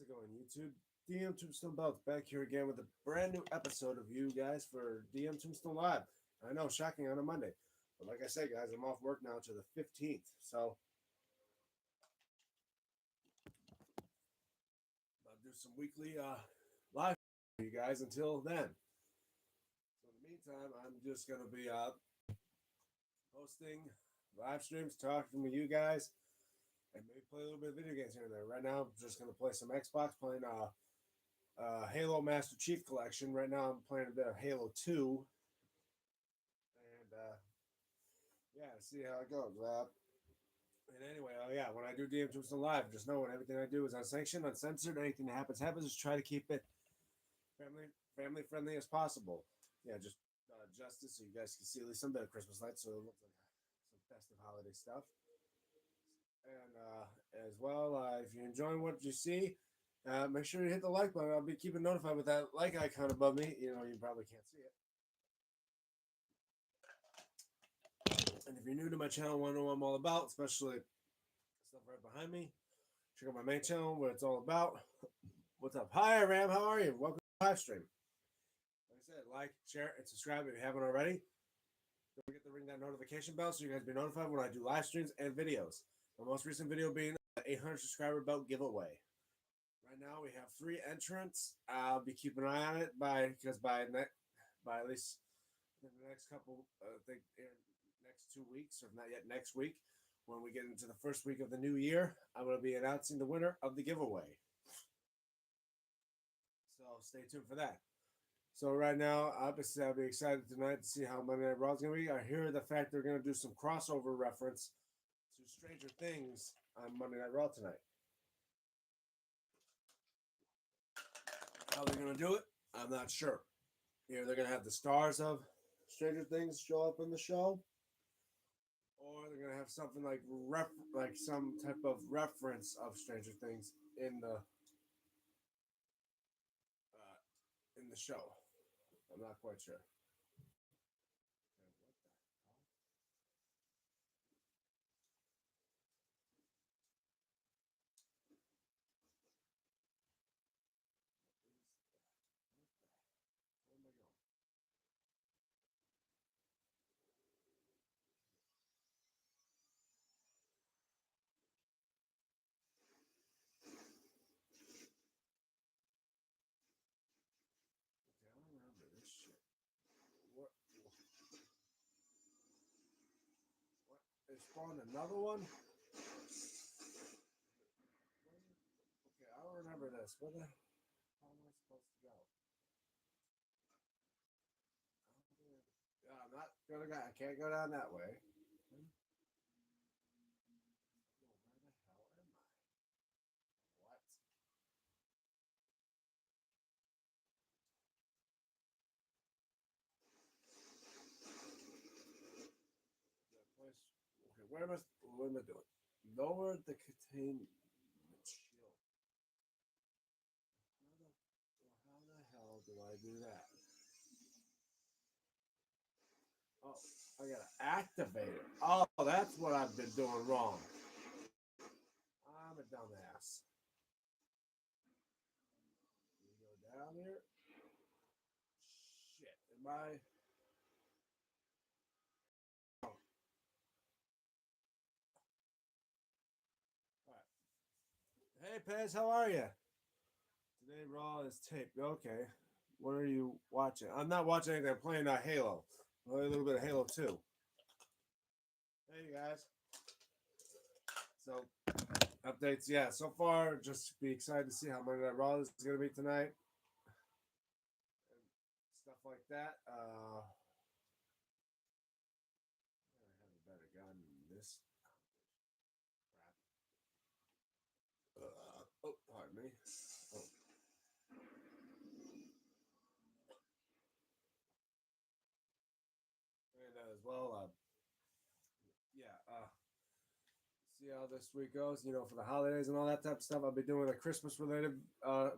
How's it going, YouTube? DMTombstone back here again with a brand new episode of you guys for DMTombstone Live. I know, shocking on a Monday, but like I said, guys, I'm off work now to the 15th, so I'll do some weekly live for you guys until then. So in the meantime, I'm just gonna be posting live streams, talking with you guys, and maybe play a little bit of video games here and there. Right now, I'm just gonna play some Xbox, playing Halo Master Chief Collection. Right now, I'm playing a bit of Halo 2, and yeah, see how it goes. And anyway, yeah, when I do DM Tombstone Live, just know everything I do is unsanctioned, uncensored. Anything that happens. Just try to keep it family friendly as possible. Yeah, just justice, so you guys can see at least some bit of Christmas lights, so it looks like some festive holiday stuff. And as well, if you're enjoying what you see, make sure you hit the like button. I'll be keeping notified with that like icon above me. You know, you probably can't see it. And if you're new to my channel, want to know what I'm all about, especially stuff right behind me, check out my main channel, what it's all about. What's up? Hi, Ram. How are you? Welcome to the live stream. Like I said, like, share, and subscribe if you haven't already. Don't forget to ring that notification bell so you guys be notified when I do live streams and videos. My most recent video being the 800 subscriber belt giveaway. Right now we have 3 entrants. I'll be keeping an eye on it because by at least in the next couple, I think next 2 weeks, or if not yet next week, when we get into the first week of the new year, I'm going to be announcing the winner of the giveaway. So stay tuned for that. So right now, obviously, I'll be excited tonight to see how Monday Night Raw is going to be. I hear the fact they're going to do some crossover reference to Stranger Things on Monday Night Raw tonight. How they're going to do it, I'm not sure. Either they're going to have the stars of Stranger Things show up in the show, or they're going to have something like some type of reference of Stranger Things in the show. I'm not quite sure. They spawned another one? Okay, I don't remember this. How am I supposed to go? I'm not gonna go. I can't go down that way. Where the hell am I? What? Okay, what am I doing? Lower the containment shield. How the hell do I do that? Oh, I gotta activate it. Oh, that's what I've been doing wrong. I'm a dumbass. You go down here. Shit, am I? Hey, Pez, how are you? Today, Raw is taped. Okay. What are you watching? I'm not watching anything. I'm playing Halo. A little bit of Halo 2. Hey, you guys. So, updates. Yeah, so far, just be excited to see how Monday Night Raw is going to be tonight. And stuff like that. I have a better gun than this. Oh, pardon me. Oh. And as well, see how this week goes, for the holidays and all that type of stuff. I'll be doing a Christmas related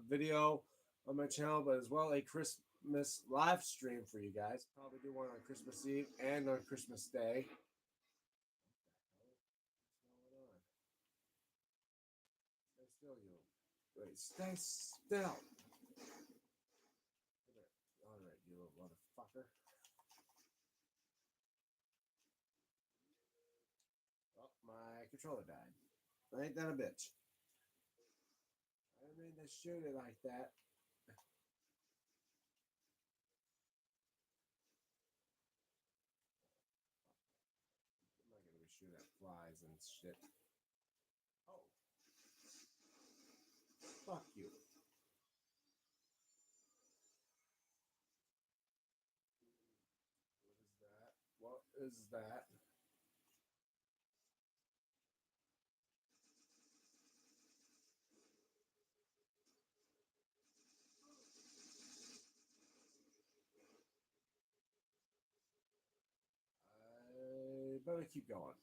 video on my channel, but as well a Christmas live stream for you guys. Probably do one on Christmas Eve and on Christmas Day. What's going on? Stay still, you. Wait, stay still. All right, you little motherfucker. Oh, my controller died. Ain't that a bitch? I didn't mean to shoot it like that. I'm not gonna be shooting at flies and shit. Oh, fuck you. What is that? I better keep going.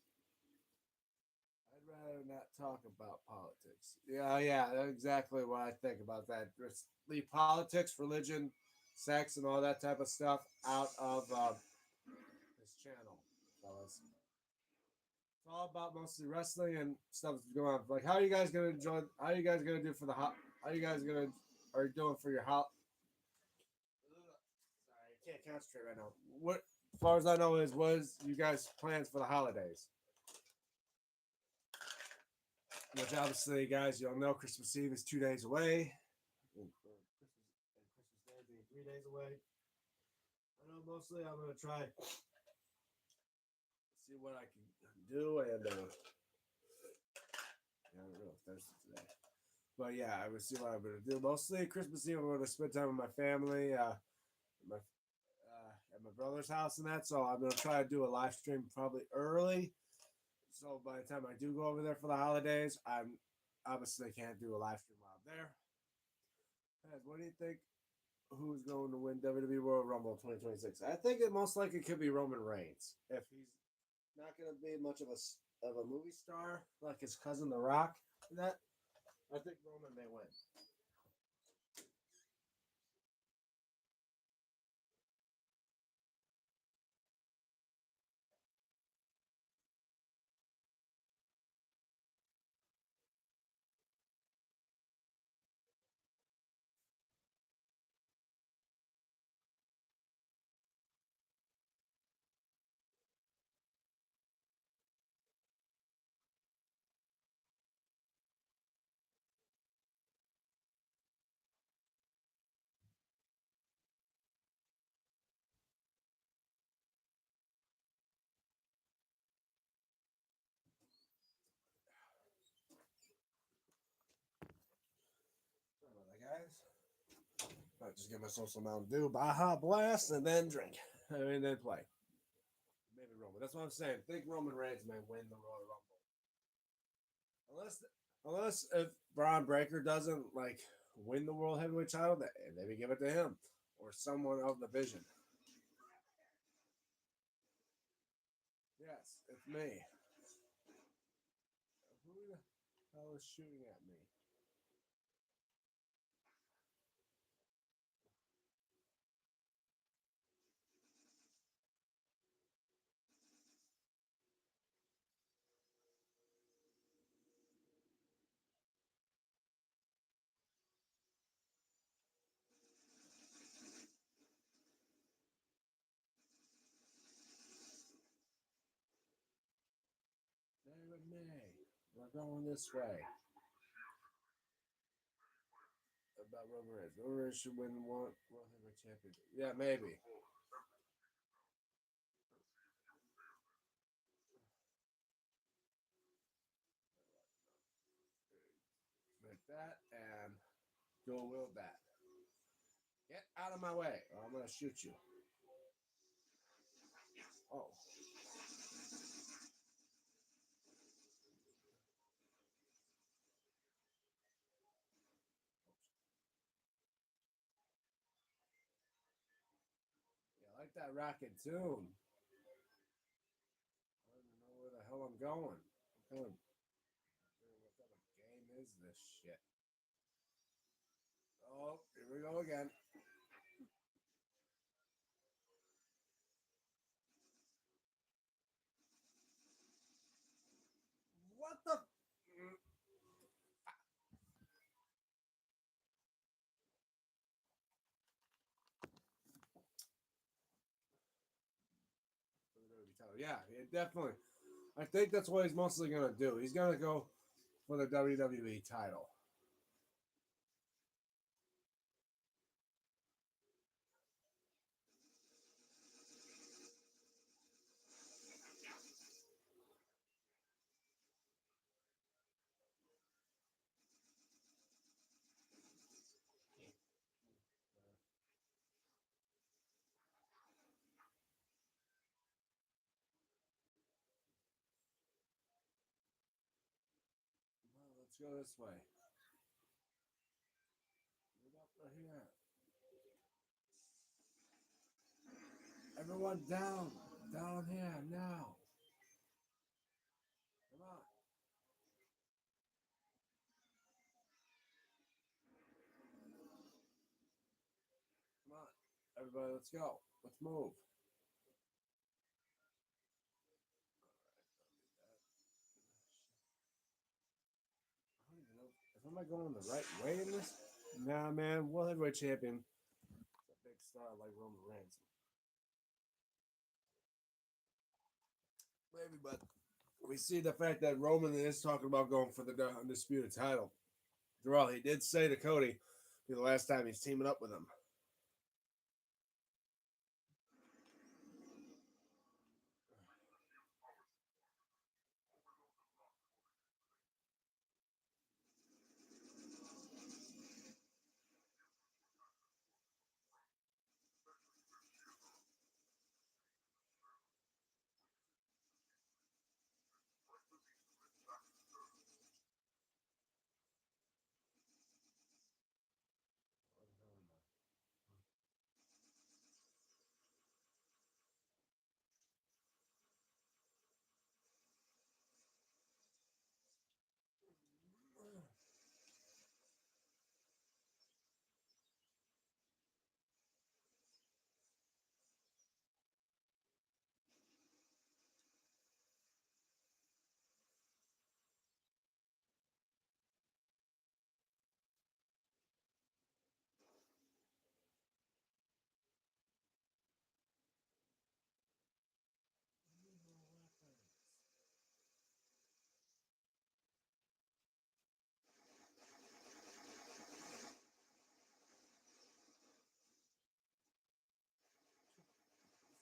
I'd rather not talk about politics. Yeah, that's exactly what I think about that. Just leave politics, religion, sex, and all that type of stuff out of this channel, fellas. It's all about mostly wrestling and stuff that's going on. Like, how are you guys gonna enjoy? How are you guys gonna do for the hot? How are you guys gonna are you doing for your hot? Sorry, I can't concentrate right now. What, as far as I know, is what is you guys' plans for the holidays? Which obviously, guys, you'll know Christmas Eve is 2 days away, and Christmas Day being 3 days away. I know mostly I'm gonna try see what I can do, and I don't know if Thursday today. But yeah, I would see what I'm gonna do. Mostly Christmas Eve, I'm gonna spend time with my family, my at my brother's house and that. So I'm gonna try to do a live stream probably early. So by the time I do go over there for the holidays, I'm obviously can't do a live stream while I'm there. Guys, what do you think? Who's going to win WWE Royal Rumble 2026? I think it most likely could be Roman Reigns if he's not going to be much of a movie star like his cousin The Rock. That I think Roman may win. Sorry about that, guys. I just get myself some Mountain Dew, Baja Blast, and then drink. And then play. Maybe Roman. That's what I'm saying. I think Roman Reigns may win the Royal Rumble. Unless if Braun Breaker doesn't like win the World Heavyweight title, maybe give it to him or someone of the Vision. Yes, it's me. Who the hell is shooting at me? David May. We're going this way. About Roman Reigns. Roman Reigns should win one World Heavyweight Championship. Yeah, maybe. Like that and go will that. Get out of my way, or I'm gonna shoot you. Oh, yeah, I like that rocket tune. I don't even know where the hell I'm going. What kind of game is this shit? Oh, here we go again. What the? title. Yeah, definitely. I think that's what he's mostly gonna do. He's gonna go for the WWE title. Well, let's go this way. Move up right here. Everyone down, down here now. Come on, come on, everybody. Let's go. Let's move. I don't even know if am I going the right way in this. Nah, man. World Heavyweight Champion. A big star like Roman Reigns. Maybe, but we see the fact that Roman is talking about going for the undisputed title. After all, he did say to Cody, be the last time he's teaming up with him.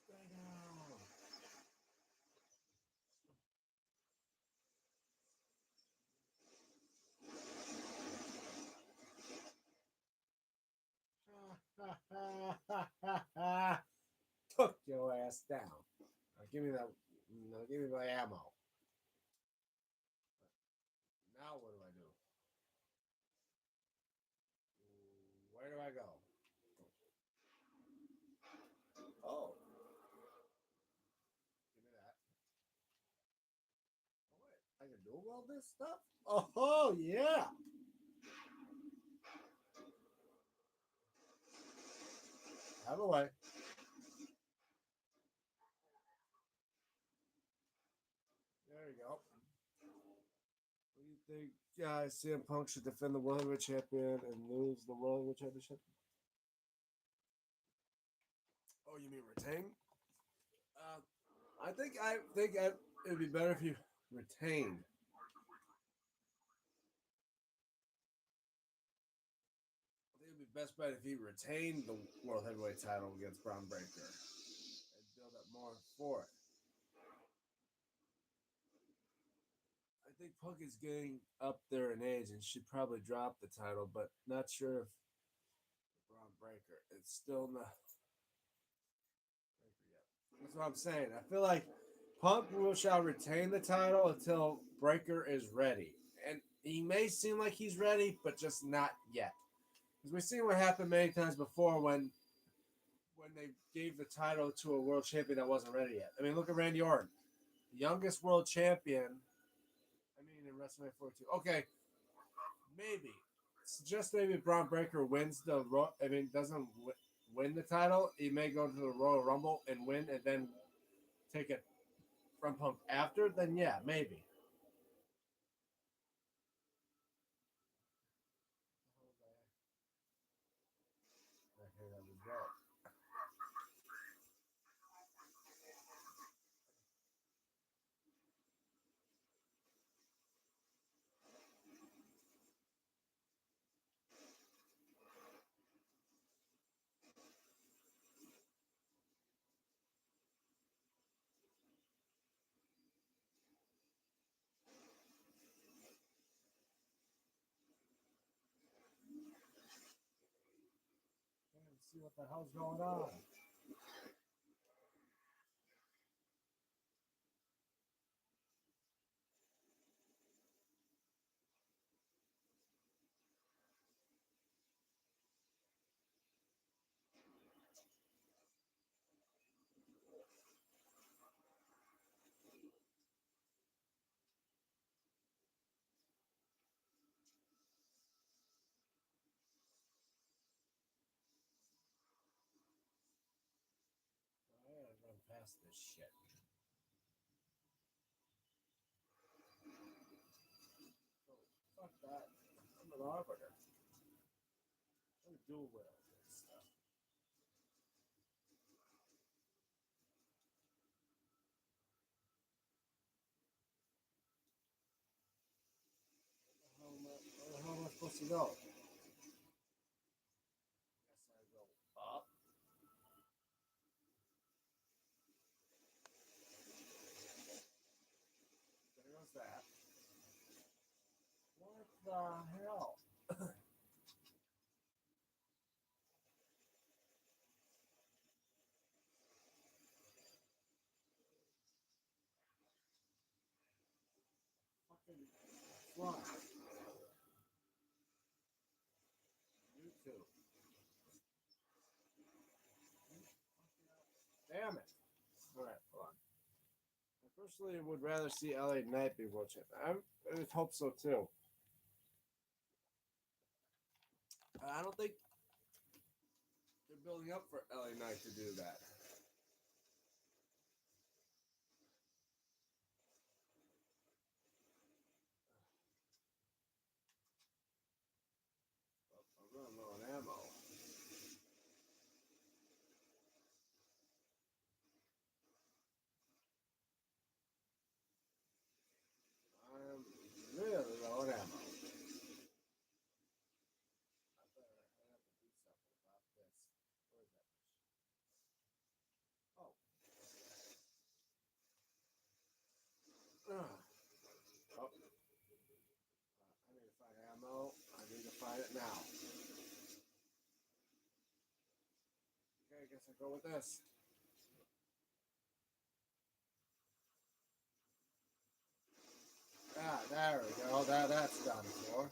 Stay down. Took your ass down. Give me that. No, give me my ammo. Now what do I do? Where do I go? Oh, give me that. Oh, wait, I can do all this stuff? Oh, yeah. Out of the way. There you go. What do you think? CM Punk should defend the World Heavyweight Champion and lose the World Heavyweight Championship? Oh, you mean retain? I think it would be better if you retained. I think it would be best bet if he retained the World Heavyweight title against Braun Breaker and build up more for it. I think Punk is getting up there in age and should probably drop the title, but not sure if Braun Breaker. It's still not Breaker yet. That's what I'm saying. I feel like Punk will shall retain the title until Breaker is ready, and he may seem like he's ready, but just not yet. Because we've seen what happened many times before when they gave the title to a world champion that wasn't ready yet. I mean, look at Randy Orton, the youngest world champion. I mean, in WrestleMania 42. Okay, maybe. It's just maybe if Braun Breaker wins doesn't win the title, he may go to the Royal Rumble and win, and then take it from Punk after. Then yeah, maybe. Okay, that was right. see what the hell's going on. I gotta run past this shit. Oh, fuck that. I'm an arbiter. I'm a dual wield and stuff. Where the hell am I supposed to go? Guess I go up. There goes that. What the hell? Fucking fly. You too. Damn it. Alright, hold on. I personally would rather see LA Knight be world champion. I would hope so too. I don't think they're building up for LA Knight to do that. I'm running low on ammo. I'm really low on ammo. I have to do something about this. Where is that? Oh. Oh. I need to find ammo. I need to find it now. Okay, I guess I'll go with this. Ah, there we go. That's done for.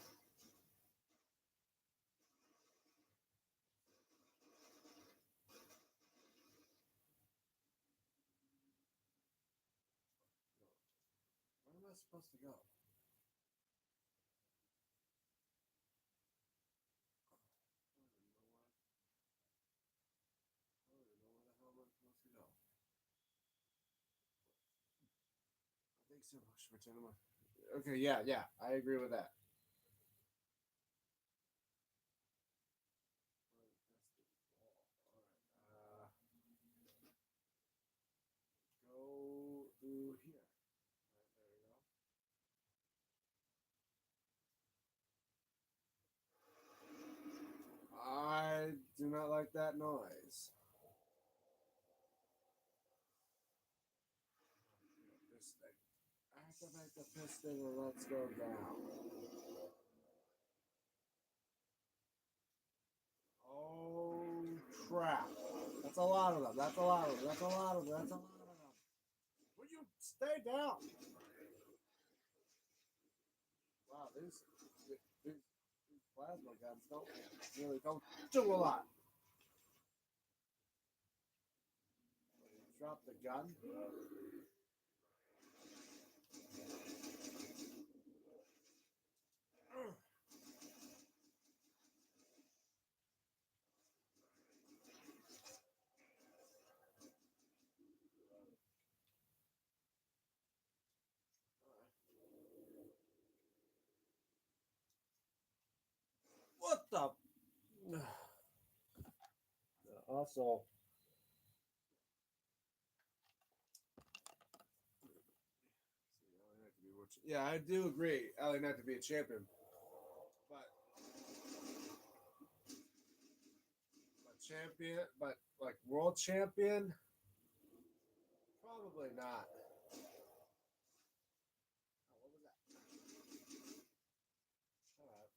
Where am I supposed to go? I don't even know where the hell am I supposed to go. I think so. Okay, yeah, I agree with that. Go through here. Right, there we go. I do not like that noise. This thing. Activate the piston and let's go down. Oh crap. That's a lot of them. That's a lot of them. That's a lot of them. That's a lot of them. Would you stay down? Wow, these plasma guns don't really don't do a lot. Drop the gun. What the? Also, yeah, I do agree. LA not to be a champion, but like world champion, probably not. Oh, what was that? Shut up.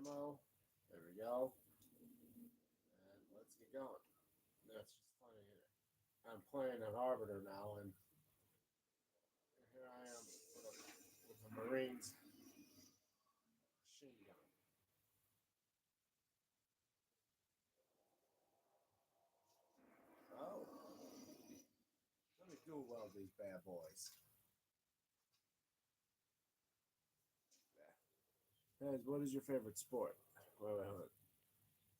ammo. There we go. And let's get going. That's just funny. I'm playing an Arbiter now, and here I am with a Marines machine gun. Oh, let me dual weld these bad boys. Guys, what is your favorite sport? Wait.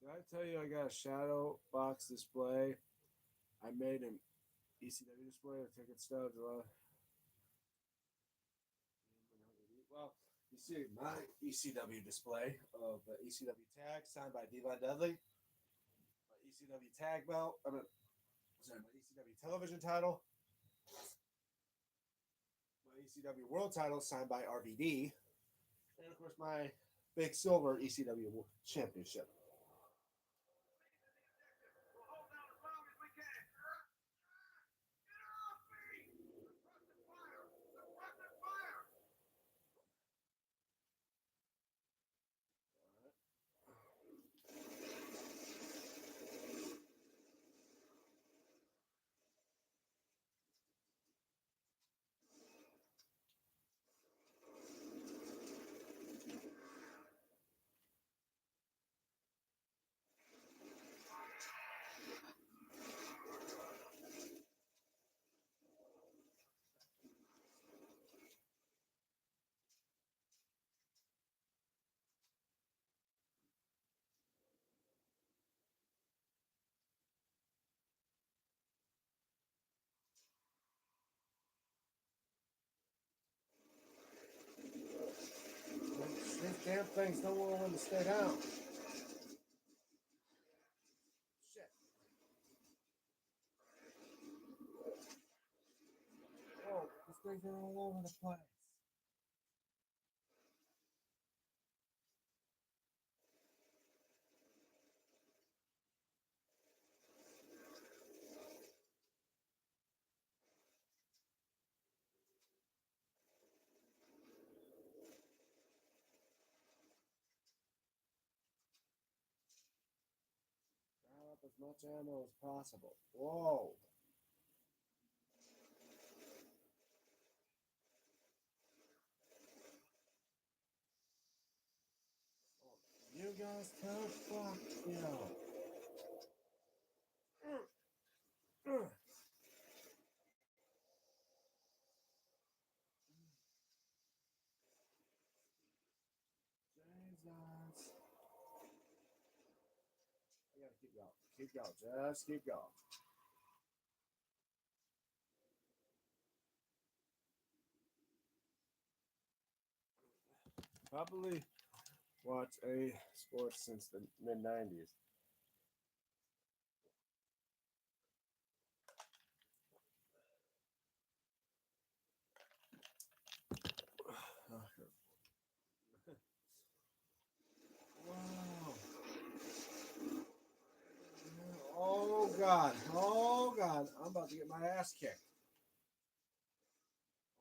Did I tell you I got a shadow box display? I made an ECW display with ticket stubs. Well, you see my ECW display of the ECW tag signed by Divine Dudley. My ECW tag belt. My ECW television title. My ECW world title signed by RVD. And of course, my big silver ECW championship. These damn things don't want to stay down. Shit. Oh, these things are all over the place. Grab up as much ammo as possible. Whoa. You guys tell fuck you. Jesus. I gotta keep going. Keep going. Just keep going. Probably watch a sports since the mid 90s. Wow. Oh God. Oh God. I'm about to get my ass kicked.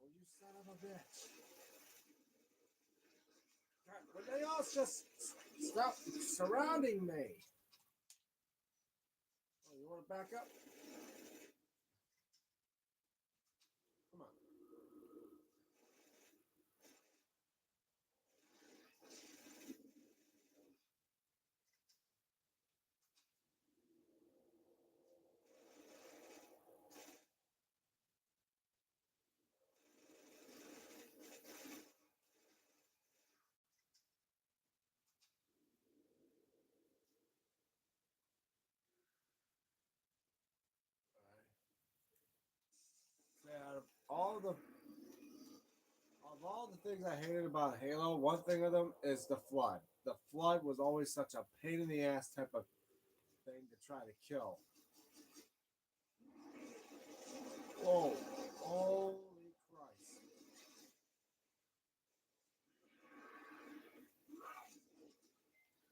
Oh, you son of a bitch. God, would they all just stop surrounding me? Oh, you want to back up? Come on. Out of all the things I hated about Halo, one thing of them is the flood. The flood was always such a pain in the ass type of thing to try to kill. Oh, holy Christ!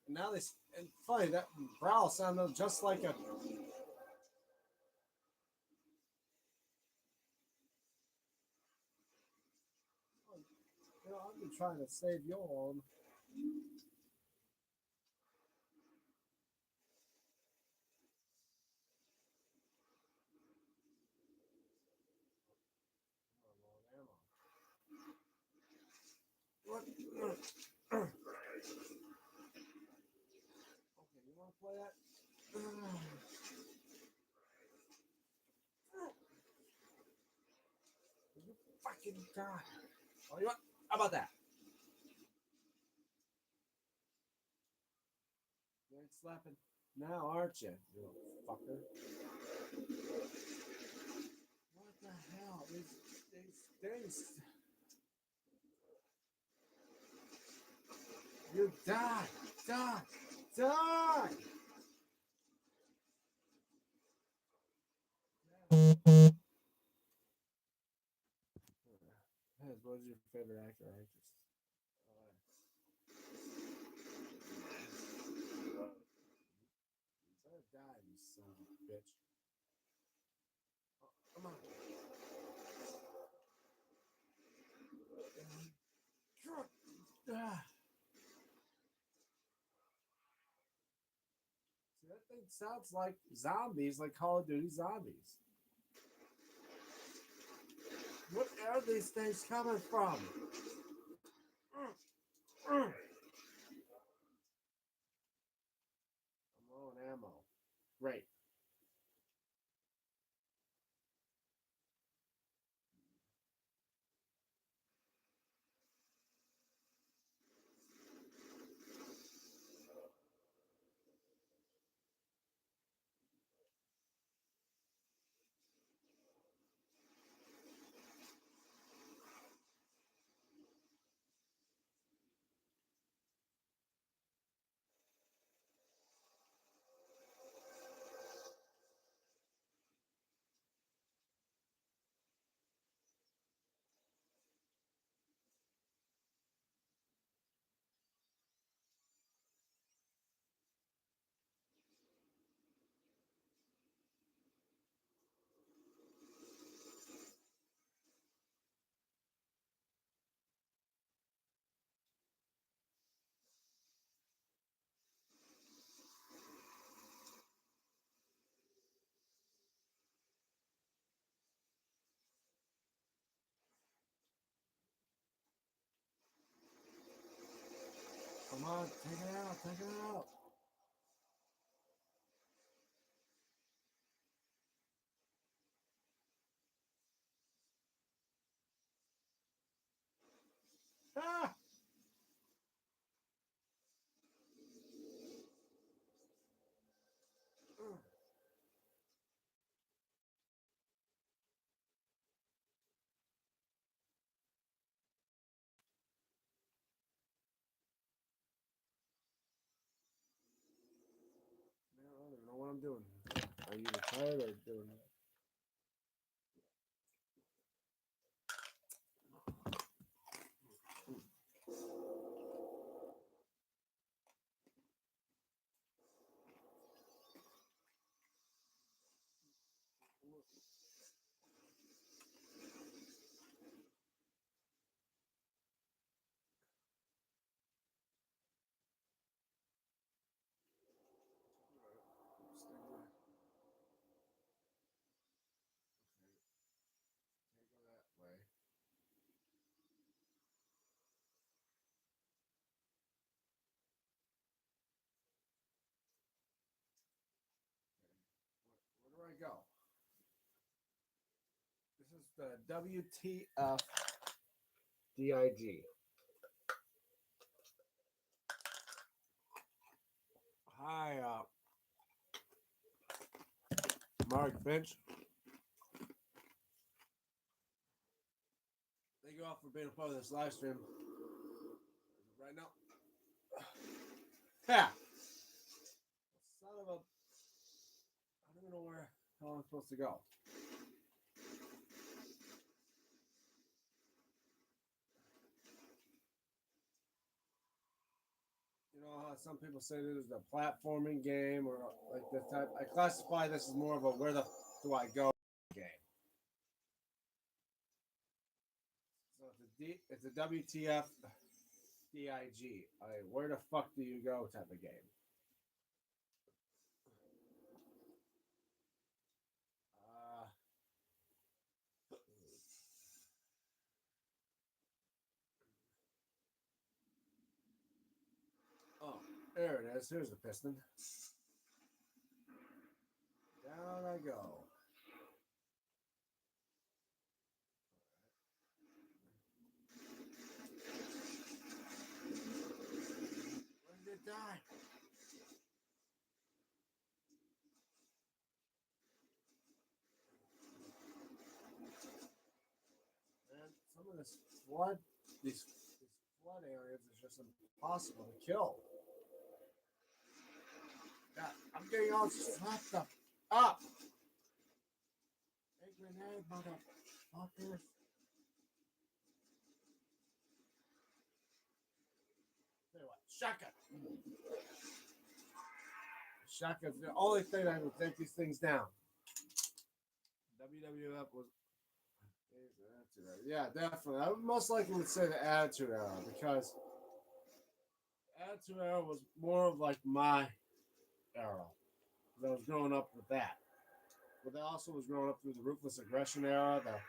And now they and funny that growl sounded just like a. You know, I've been trying to save your arm. fucking die. Oh, you know what? How about that? You ain't slapping now, aren't you, you little fucker? What the hell? These things. You die! Die! Die! What was your favorite actor or actress? Better die, you son of a bitch. Oh, come on. See, that thing sounds like zombies, like Call of Duty zombies. What are these things coming from? I'm low on ammo. Great. Come on, take it out, take it out. Ah! Man, I don't even know what I'm doing. Are you retired or doing that? Where do I go? This is the WTF DIG. Hi, Mark Finch. Thank you all for being a part of this live stream. Right now. Yeah. Son of a. I don't even know where how I'm supposed to go. You know how some people say this is a platforming game or like this type. I classify this as more of a where the do I go game. So it's a WTF DIG. Where the fuck do you go type of game. Oh, there it is. Here's the piston. Down I go. of these flood areas is just impossible to kill. God, I'm getting all slapped up. Hey, grenade, motherfuckers. Tell you what, shotgun. Shotgun's the only thing that can take these things down. WWF was. Yeah, definitely. I most likely would say the Attitude Era because Attitude Era was more of like my era. I was growing up with that. But I also was growing up through the Ruthless Aggression era, the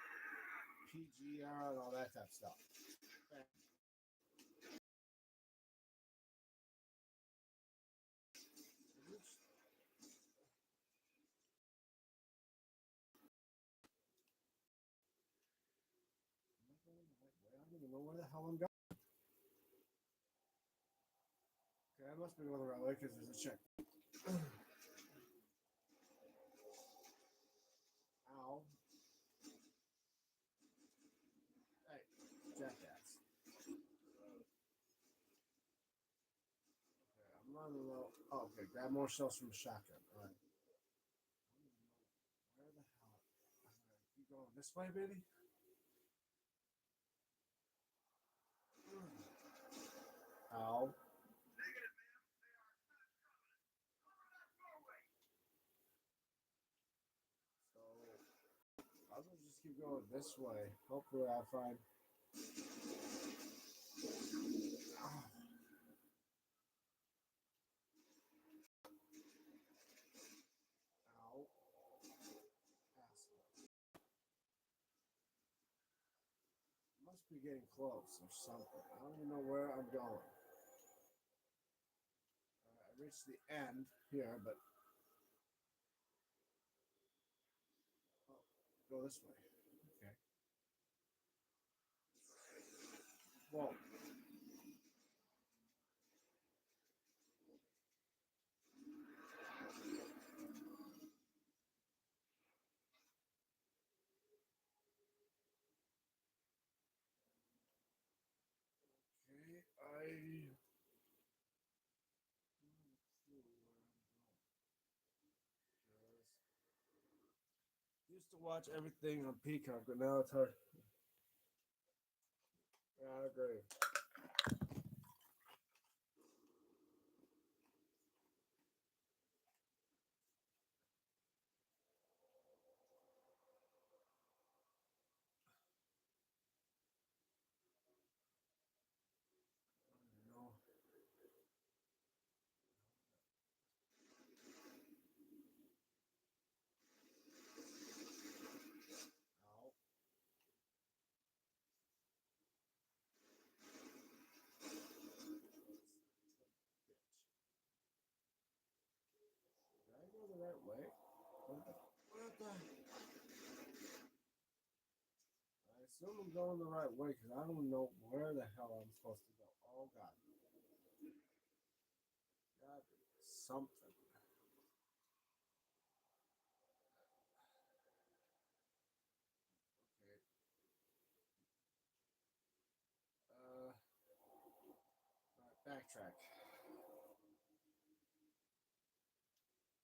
PG era, and all that type of stuff. I don't even know where the hell I'm going. Okay, I must be going the right way because there's a check. Ow. Hey, jackass. Okay, I'm running low. Oh, okay, grab more shells from the shotgun. All right. Where the hell? You going this way, baby? Ow. So I'll just keep going this way. Hopefully I'll find. Oh, ow. Asshole. Must be getting close or something. I don't even know where I'm going. I reached the end here, but oh, go this way. Okay. Whoa. Okay, I. Used to watch everything on Peacock, but now it's hard. Yeah, I agree. No. Ow. Did I go the right way? What the? I assume I'm going the right way because I don't know where the hell I'm supposed to go. Oh God. God, something. Okay. Right, backtrack.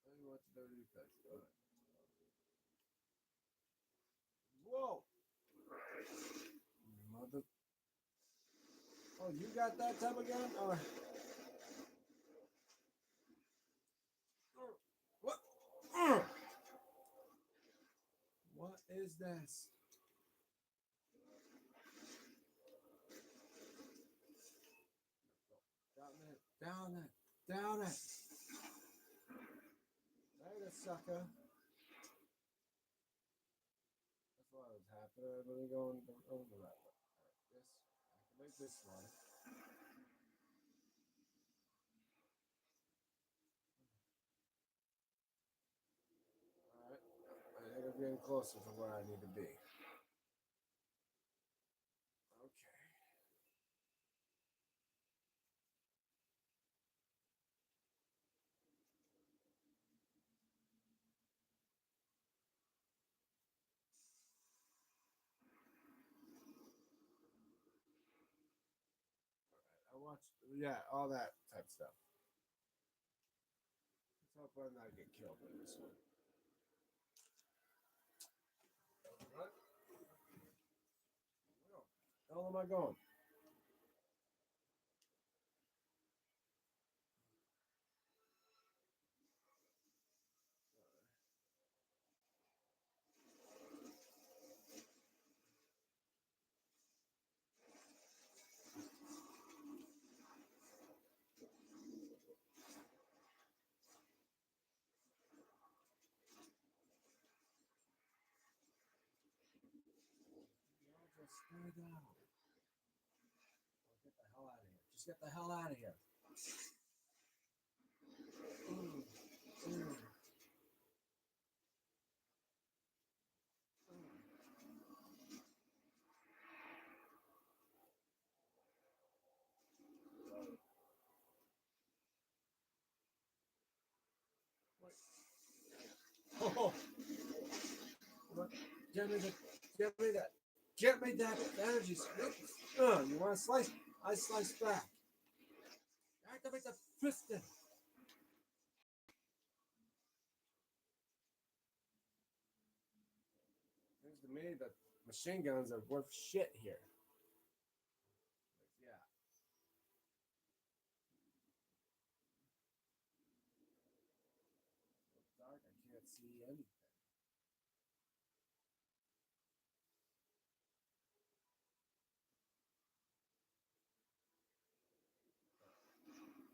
Tell you what to do next. Whoa! Mother. Oh, you got that tab again? Or what? What is this? Down it! Down it! Down it! Right, sucker. That's what was happening. I really going the right way. Alright, this. Activate this one. Alright. I think I'm getting closer to where I need to be. Okay. watch, yeah, all that type stuff. Let's hope I not get killed in this one. What? Where the hell am I going? Just stay down. Get the hell out of here. Just get the hell out of here. Mm, mm. Oh, what? Get me the, get me that, get me that energy. You want to slice? I slice back. Activate the piston. Seems to me that machine guns are worth shit here. Yeah. So dark, I can't see anything.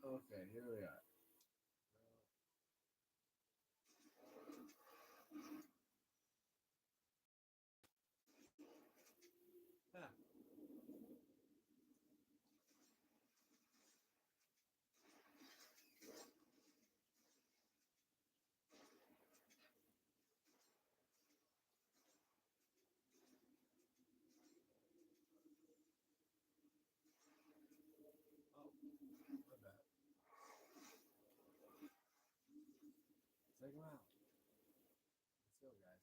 Okay, here we are. Huh. Oh, my bad. Take him out. Let's go, guys.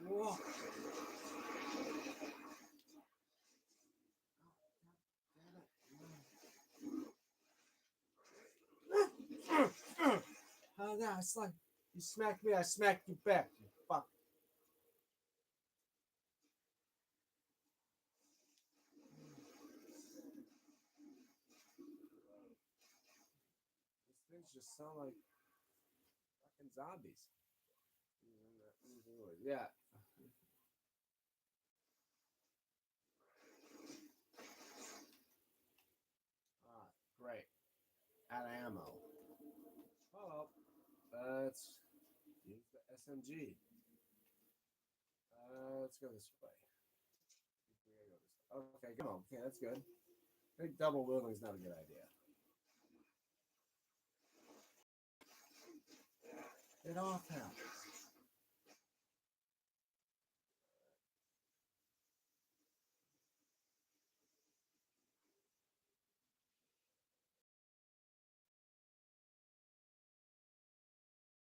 Whoa. Oh, no, it's like you smacked me, I smacked you back. You fuck. These things just sound like fucking zombies. Yeah. Ah, great. Out of ammo. Oh, let's use the SMG. Let's go this way. Okay, come on. Okay, that's good. I think double wielding is not a good idea. Get off him.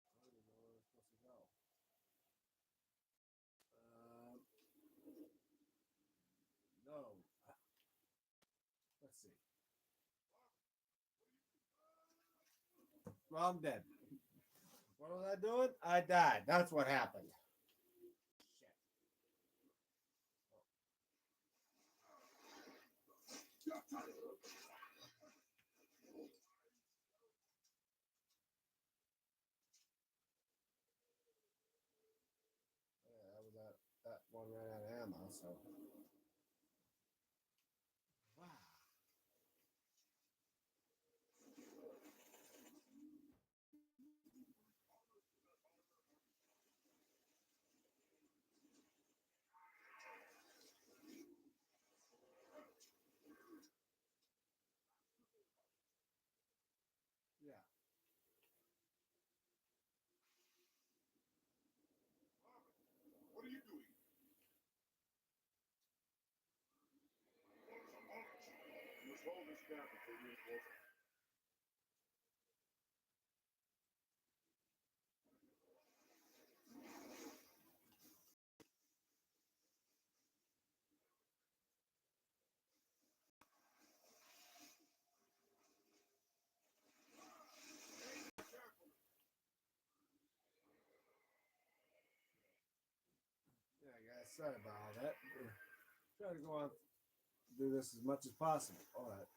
I don't even know where we're supposed to go. No. Let's see. Well, I'm dead. What was I doing? I died. That's what happened. Shit. Yeah, that was that one ran out of ammo. So. Wow. Yeah, guys, sorry about all that. Try to go on do this as much as possible. All right.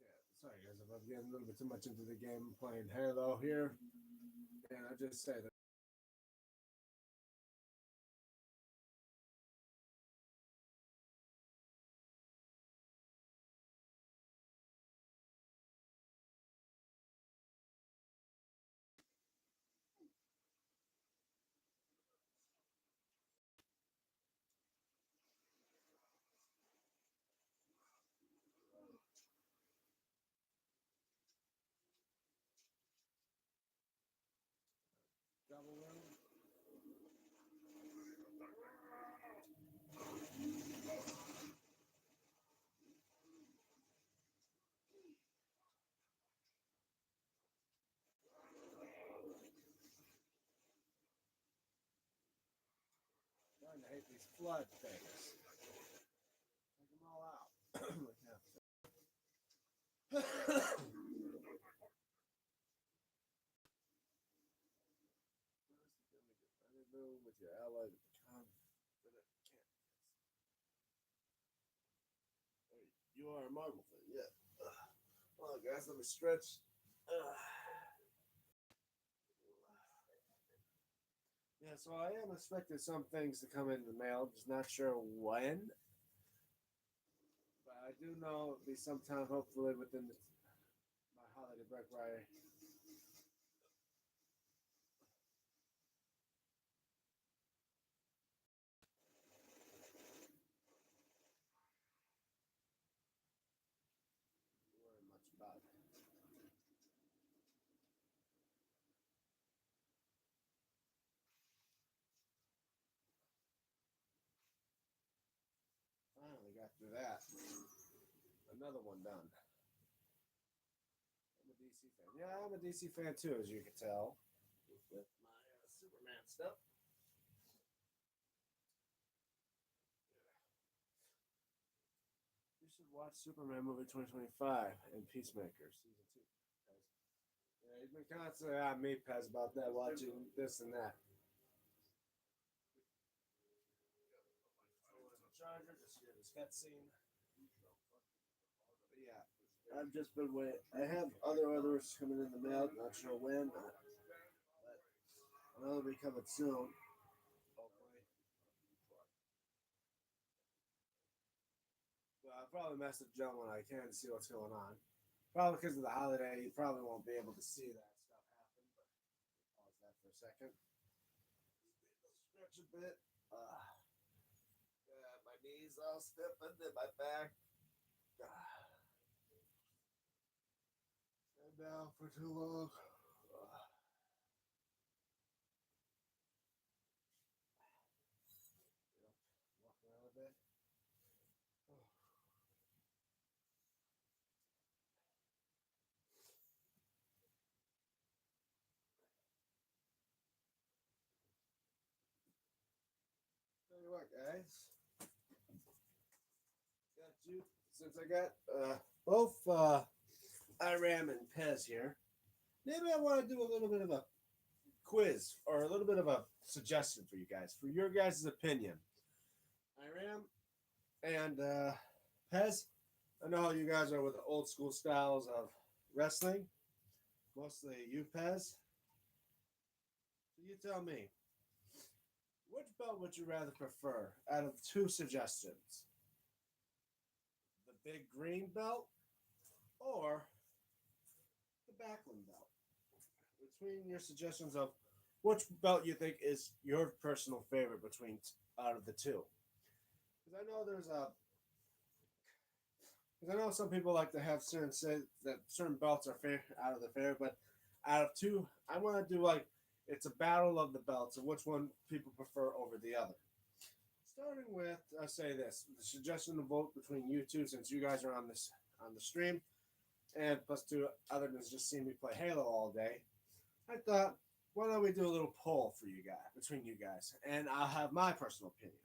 Yeah, sorry guys, if I'm getting a little bit too much into the game. I'm playing Halo here, and I just say that. Double room. Starting to hate these flood things. Take them all out. Rendezvous with your ally to become. You are a Marvel fan, yeah. Well, guys, let me stretch. Yeah, so I am expecting some things to come in the mail. Just not sure when, but I do know it'll be sometime, hopefully within my holiday break, where I worry much about it. Finally got through that. Another one done. I'm a DC fan. Yeah, I'm a DC fan too, as you can tell, with my Superman stuff. You should watch Superman movie 2025 and Peacemaker season 2. Yeah, he's been constantly on me, Pez, about that, watching this and that. Charger, just hear this cutscene. But yeah, I've just been waiting. I have other orders coming in the mail, not sure when, but I know they'll be coming soon. Hopefully. But I'll probably message Joe when I can to see what's going on. Probably because of the holiday, you probably won't be able to see that stuff happen, but pause that for a second. Stretch a bit. Yeah, my knees all stiffened and my back. Stand down for too long. Walk around a bit. Tell you what, guys. Got you. Since I got both Iram and Pez here, maybe I want to do a little bit of a quiz or a little bit of a suggestion for you guys, for your guys' opinion. Iram and Pez, I know how you guys are with the old school styles of wrestling. Mostly you, Pez. So you tell me, which belt would you rather prefer out of two suggestions? The big green belt or the Backlund belt? Between your suggestions of which belt you think is your personal favorite between out of the two? Because I know there's a because I know some people like to have certain say that certain belts are out of the favorite, but out of two, I want to do like it's a battle of the belts and which one people prefer over the other. Starting with, I say this: the suggestion to vote between you two, since you guys are on the stream, and plus two other than just seeing me play Halo all day. I thought, why don't we do a little poll for you guys between you guys, and I'll have my personal opinion.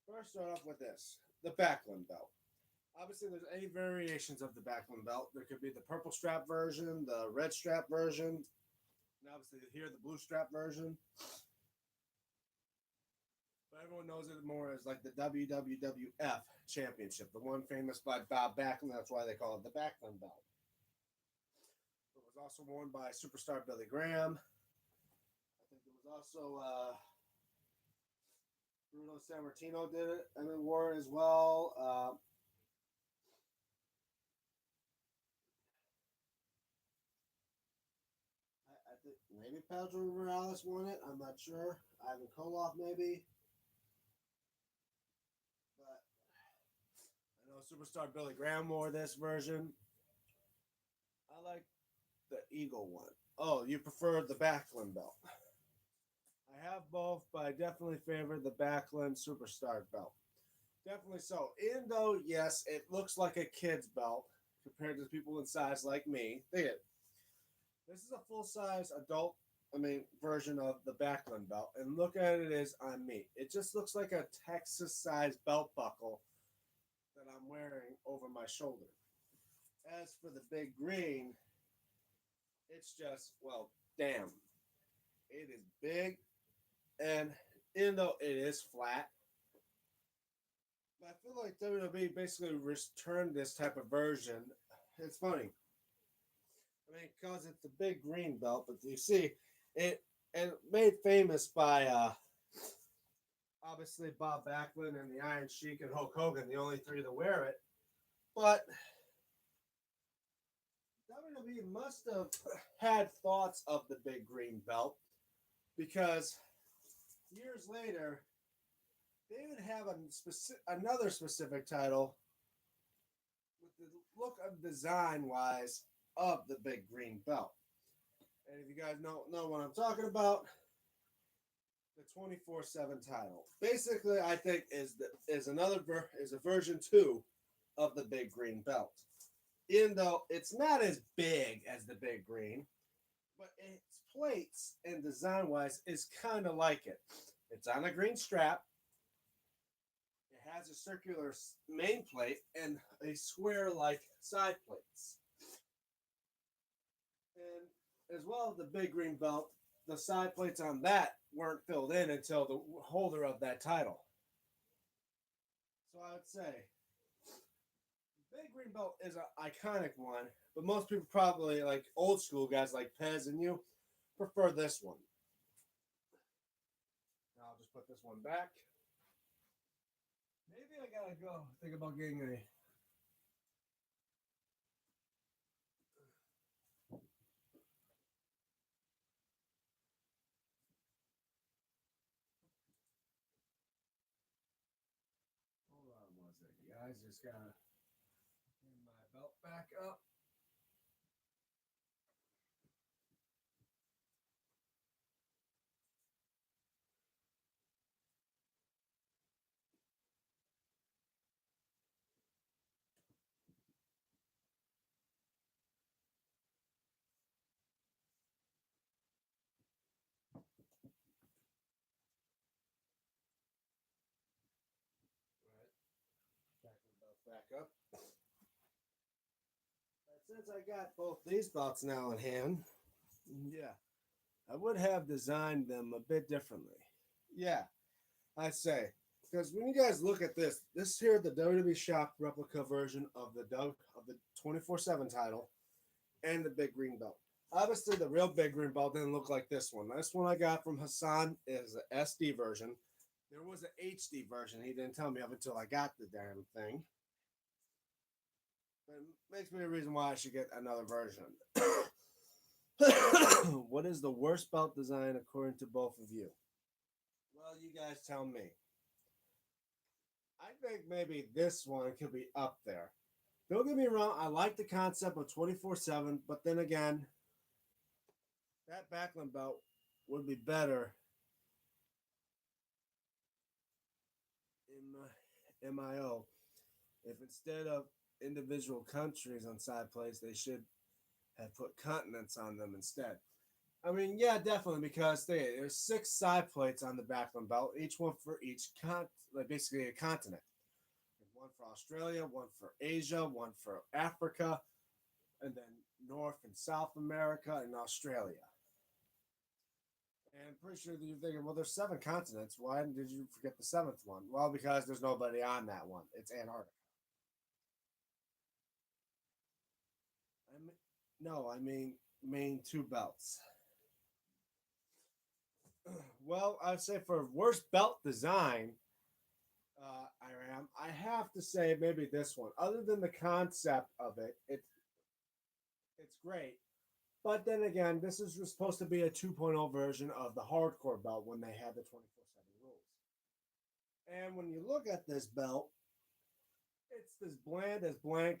First, start off with this: the Backlund belt. Obviously, there's any variations of the Backlund belt. There could be the purple strap version, the red strap version, and obviously here the blue strap version. But everyone knows it more as like the WWF Championship, the one famous by Bob Backlund. That's why they call it the Backlund belt. It was also worn by superstar Billy Graham. I think it was also Bruno Sammartino did it and then wore it as well. I think maybe Pedro Morales won it. I'm not sure. Ivan Koloff maybe. But I know superstar Billy Graham wore this version. I like the Eagle one. Oh, you prefer the Backlund belt. I have both, but I definitely favor the Backlund Superstar belt. Definitely so. Even though, yes, it looks like a kid's belt compared to people in size like me. This is a full size adult, version of the Backlund belt. And look at it is on me. It just looks like a Texas sized belt buckle that I'm wearing over my shoulder. As for the big green, it's just, well, damn. It is big, and even though it is flat, I feel like WWE basically returned this type of version. It's funny. Because it's the big green belt, but you see, it and made famous by obviously Bob Backlund and the Iron Sheik and Hulk Hogan, the only three to wear it. But WWE must have had thoughts of the big green belt because years later they would have another specific title with the look of design wise of the big green belt. And if you guys know what I'm talking about, the 24/7 title. Basically, I think is a version 2 of the big green belt. Even though it's not as big as the big green, but its plates and design wise is kind of like it. It's on a green strap. It has a circular main plate and a square like side plates. And as well as the big green belt, the side plates on that weren't filled in until the holder of that title. So I would say the big green belt is an iconic one, but most people probably like old school guys like Pez and you prefer this one. Now I'll just put this one back. Maybe I gotta go think about getting a. Hold on one second, guys. Just gotta bring my belt back up. All right, back up. Since I got both these belts now in hand, yeah, I would have designed them a bit differently. Yeah, I say because when you guys look at this here the WWE Shop replica version of the 24/7 title and the big green belt. Obviously, the real big green belt didn't look like this one. This one I got from Hassan is an SD version. There was an HD version. He didn't tell me up until I got the damn thing. But it makes me a reason why I should get another version. What is the worst belt design according to both of you? Well, you guys tell me. I think maybe this one could be up there. Don't get me wrong, I like the concept of 24/7, but then again, that Backlund belt would be better in my MIO if instead of individual countries on side plates, they should have put continents on them instead. I mean, yeah, definitely because there's six side plates on the Backlund belt, each one for each like basically a continent. One for Australia, one for Asia, one for Africa, and then North and South America and Australia. And I'm pretty sure that you're thinking, well, there's seven continents. Why did you forget the seventh one? Well, because there's nobody on that one. It's Antarctica. I mean, no, I mean main two belts. Well, I'd say for worst belt design, I have to say maybe this one. Other than the concept of it, it's great. But then again, this is supposed to be a 2.0 version of the hardcore belt when they had the 24/7 rules. And when you look at this belt, it's as bland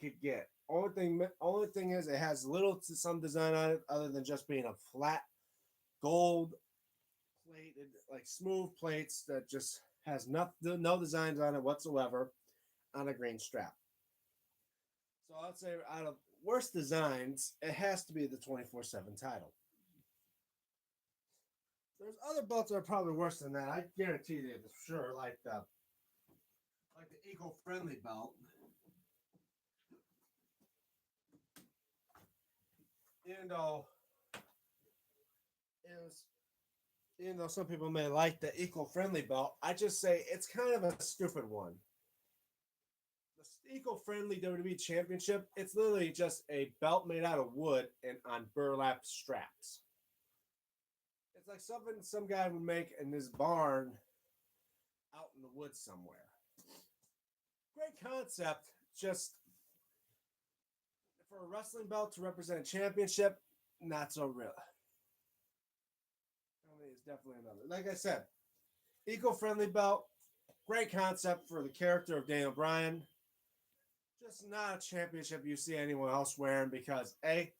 could get. Only thing is, it has little to some design on it, other than just being a flat gold plated, like smooth plates that just has no designs on it whatsoever on a green strap. So I'd say out of worst designs, it has to be the 24/7 title. There's other belts that are probably worse than that. I guarantee you for sure, like the eco-friendly belt. Even though it was, even though some people may like the eco-friendly belt, I just say it's kind of a stupid one. The eco-friendly WWE Championship, it's literally just a belt made out of wood and on burlap straps. It's like something some guy would make in his barn out in the woods somewhere. Great concept, just for a wrestling belt to represent a championship, not so real. I mean, it's definitely another. Like I said, eco-friendly belt, great concept for the character of Daniel Bryan. Just not a championship you see anyone else wearing because A,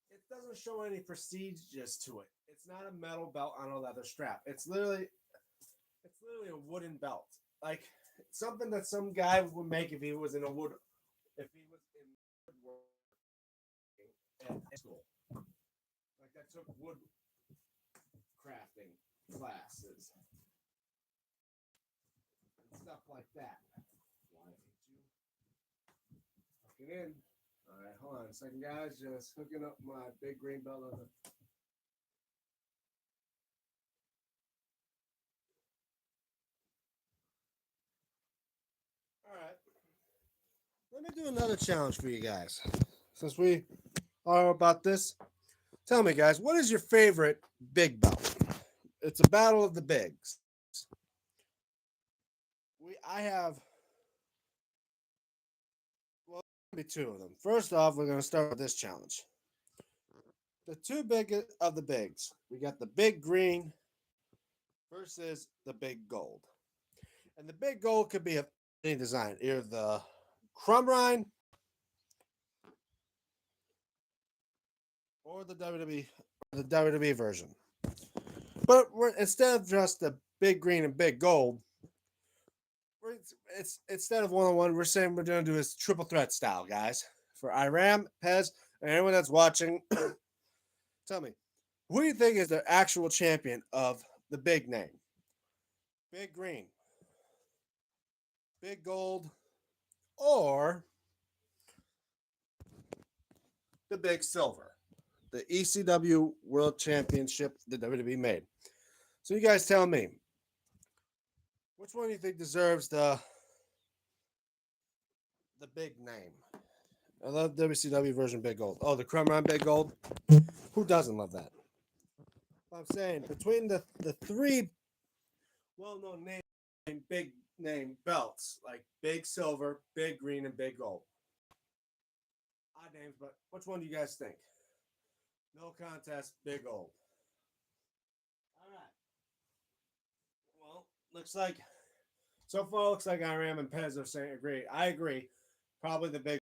it doesn't show any prestige just to it. It's not a metal belt on a leather strap. It's literally a wooden belt. Like something that some guy would make if he was in a wood if he was in woodworking at school. Like that took wood crafting classes and stuff like that. Why did you hook it in? All right, hold on a second, guys. Just hooking up my big green belt on the. All right, let me do another challenge for you guys. Since we are about this, tell me, guys, what is your favorite big belt? It's a battle of the bigs. I have well, maybe two of them. First off, we're going to start with this challenge. The two big of the bigs. We got the big green versus the big gold. And the big gold could be of any design, either the crumb rind or the WWE version. But instead of just the big green and big gold, it's instead of 1-on-1, we're saying we're gonna do this triple threat style, guys. For Iram, Pez, and anyone that's watching, tell me, who do you think is the actual champion of the big name? Big green, big gold, or the big silver? The ECW World Championship the WWE made. So you guys tell me, which one do you think deserves the big name? I love WCW version Big Gold. Oh, the Crumb Run Big Gold. Who doesn't love that? I'm saying between the three well-known name big name belts like Big Silver, Big Green, and Big Gold. Odd names, but which one do you guys think? No contest, Big Gold. All right. Well, looks like so far looks like Iram and Pez are saying agree. I agree. Probably the big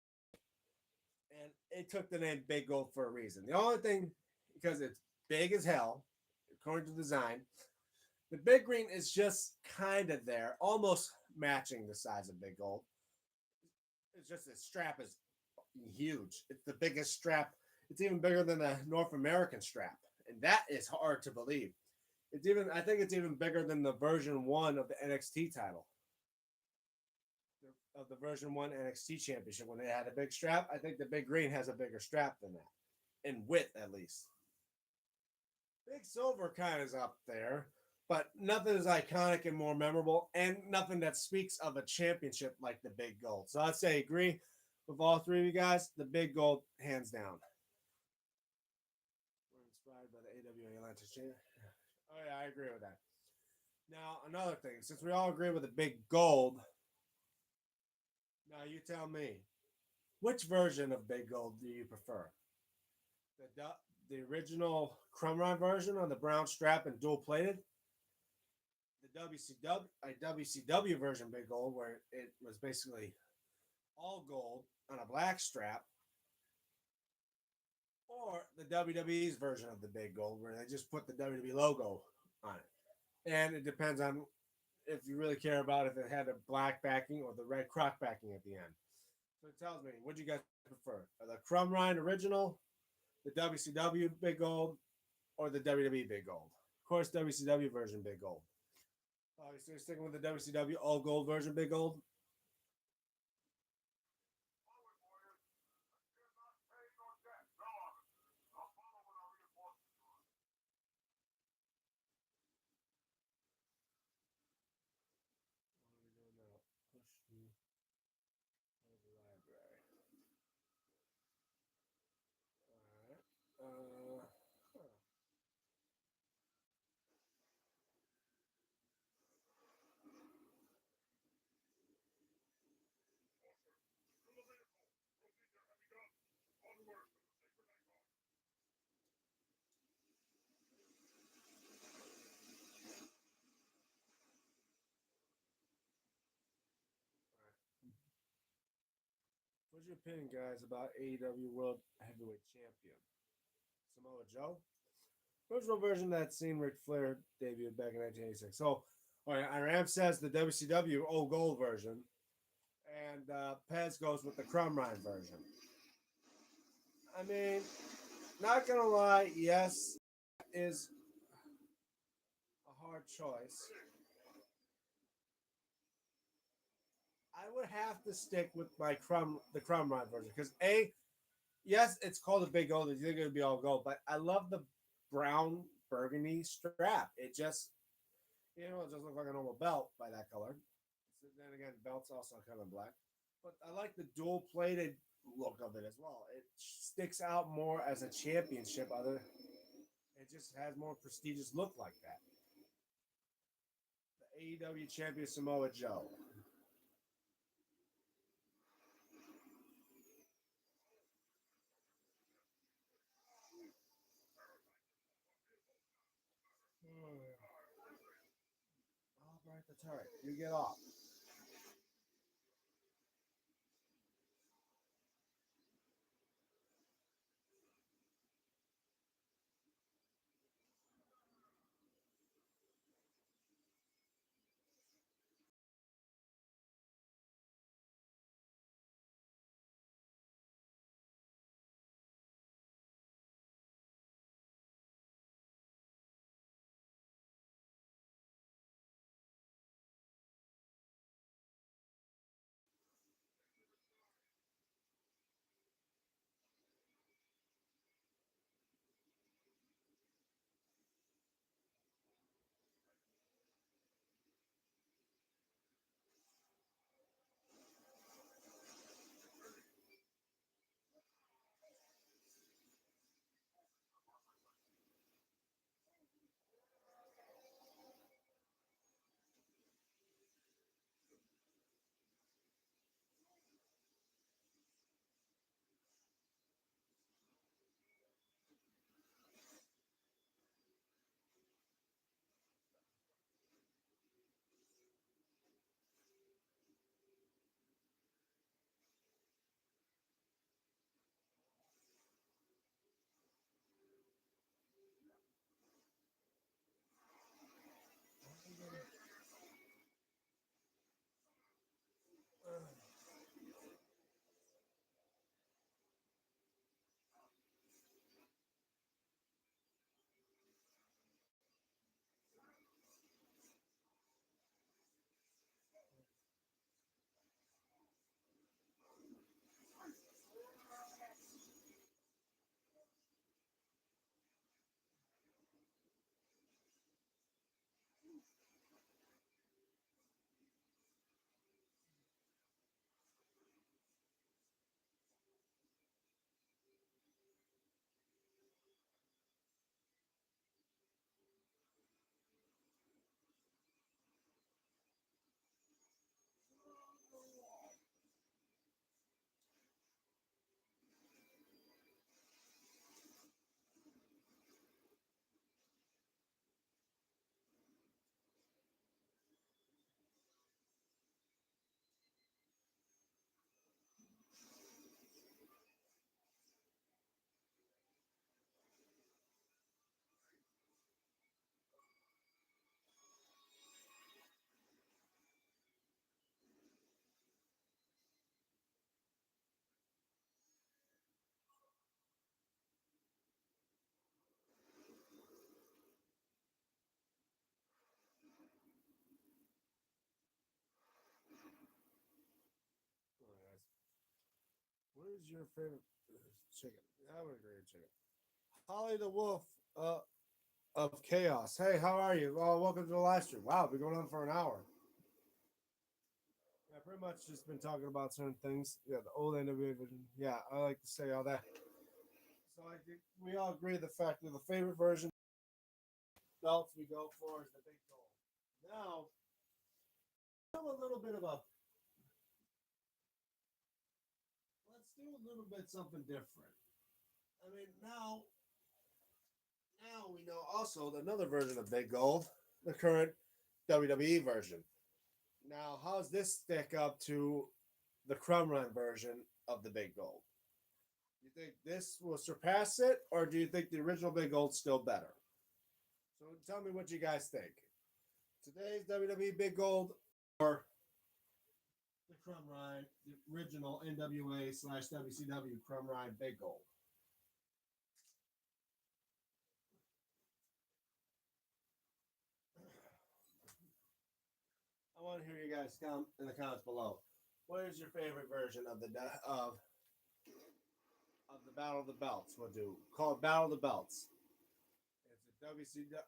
and it took the name Big Gold for a reason. The only thing because it's big as hell, according to design. The big green is just kind of there, almost matching the size of big gold. It's just the strap is huge. It's the biggest strap. It's even bigger than the North American strap, and that is hard to believe. It's even I think it's even bigger than the version 1 of the NXT title. Of the version 1 NXT championship when they had a big strap. I think the big green has a bigger strap than that. In width at least. Big silver kind of is up there, but nothing is iconic and more memorable, and nothing that speaks of a championship like the big gold. So I'd say agree with all three of you guys. The big gold, hands down. We're inspired by the AWA Atlantis champ. Oh yeah, I agree with that. Now another thing, since we all agree with the big gold, now you tell me, which version of big gold do you prefer? The the original Crumrine version on the brown strap and dual plated, the WCW version big gold where it was basically all gold on a black strap, or the WWE's version of the big gold where they just put the WWE logo on it. And it depends on if you really care about if it had a black backing or the red croc backing at the end. So it tells me, what do you guys prefer? The Crumrine original, the WCW big gold, or the WWE big gold? Of course, WCW version big gold. Oh, you're sticking with the WCW all gold version big gold? What are we doing now? Push me to the library. All right. Huh. What's your opinion, guys, about AEW World Heavyweight Champion Samoa Joe? Original version that seen Ric Flair debuted back in 1986. So, all right, Iram says the WCW old gold version, and Pez goes with the Crumrine version. I mean, not gonna lie, yes, is a hard choice. I would have to stick with the Crumrine version because yes, it's called a big gold. You think it would be all gold, but I love the brown burgundy strap. It just, it just looks like a normal belt by that color. So then again, belt's also kind of black, but I like the dual plated look of it as well. It sticks out more as a championship. It just has more prestigious look like that. The AEW champion Samoa Joe. All right, that's all right. You get off. Who's your favorite chicken? I would agree with chicken. Holly the Wolf uh, of Chaos. Hey, how are you? Well, welcome to the live stream. Wow, we're going on for an hour. Yeah, pretty much just been talking about certain things. Yeah, the old NWA version. Yeah, I like to say all that. So I think we all agree the fact that the favorite version belts we go for is the big gold. Now, do a little bit of a let's do a little bit something different. I mean, now we know also another version of Big Gold, the current WWE version. Now, how does this stack up to the Crumb Run version of the Big Gold? You think this will surpass it, or do you think the original Big Gold's still better? So tell me what you guys think. Today's WWE Big Gold or the Crumb Ride, the original NWA/WCW Crumb Ride Big Gold? I want to hear you guys come in the comments below. What is your favorite version of the Battle of the Belts? We'll do call it Battle of the Belts.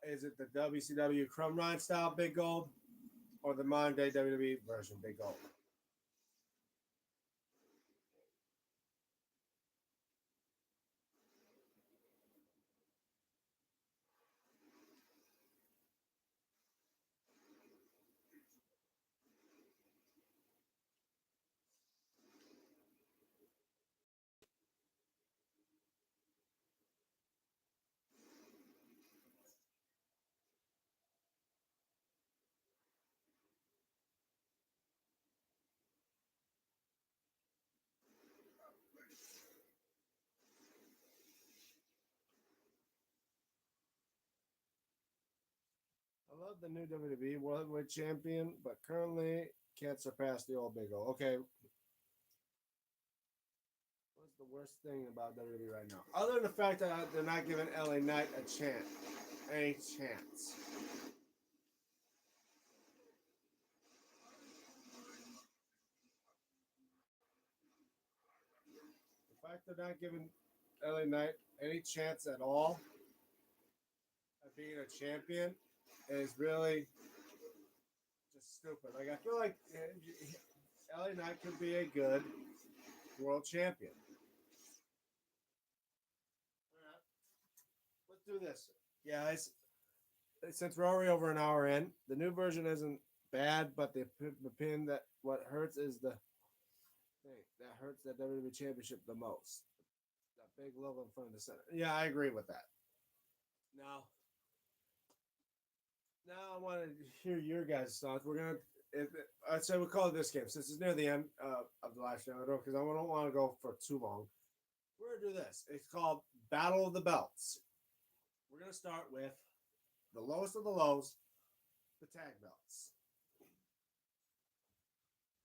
Is it the WCW Crumb Ride style Big Gold or the modern day WWE version Big Gold? I love the new WWE World Heavyweight Champion, but currently can't surpass the old Big O. Okay, what's the worst thing about WWE right now? Other than the fact that they're not giving LA Knight any chance. The fact they're not giving LA Knight any chance at all of being a champion is really just stupid. Like I feel like LA Knight could be a good world champion. All right, let's do this. Yeah, since we're already over an hour in, the new version isn't bad, but the pin that what hurts is the thing that hurts that WWE Championship the most. That big logo in front of the center. Yeah, I agree with that. Now, now I want to hear your guys' thoughts. We're gonna. I'd say we call it this game since it's near the end of the live stream. I don't because I don't want to go for too long. We're gonna do this. It's called Battle of the Belts. We're gonna start with the lowest of the lows, the tag belts.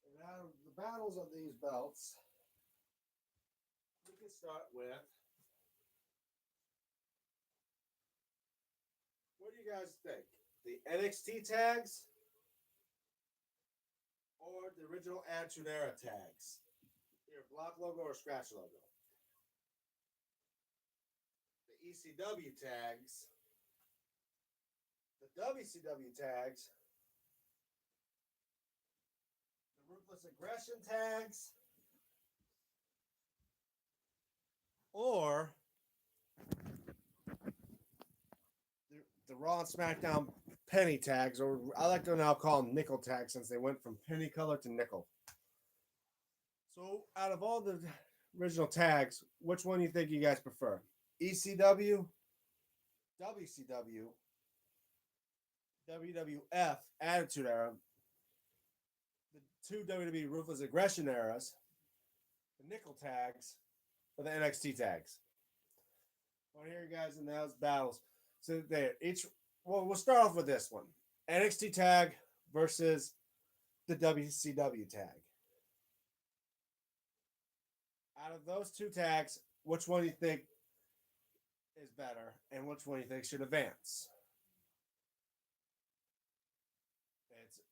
And out of the battles of these belts, we can start with what do you guys think? The NXT tags or the original Attitude Era tags? Your block logo or scratch logo? The ECW tags, the WCW tags, the Ruthless Aggression tags, or the Raw and SmackDown penny tags, or I like to now call them nickel tags since they went from penny color to nickel. So, out of all the original tags, which one do you think you guys prefer? ECW, WCW, WWF Attitude Era, the two WWE Ruthless Aggression eras, the nickel tags, or the NXT tags? I want to hear you guys in those battles. So there, we'll start off with this one: NXT tag versus the WCW tag. Out of those two tags, which one do you think is better, and which one do you think should advance?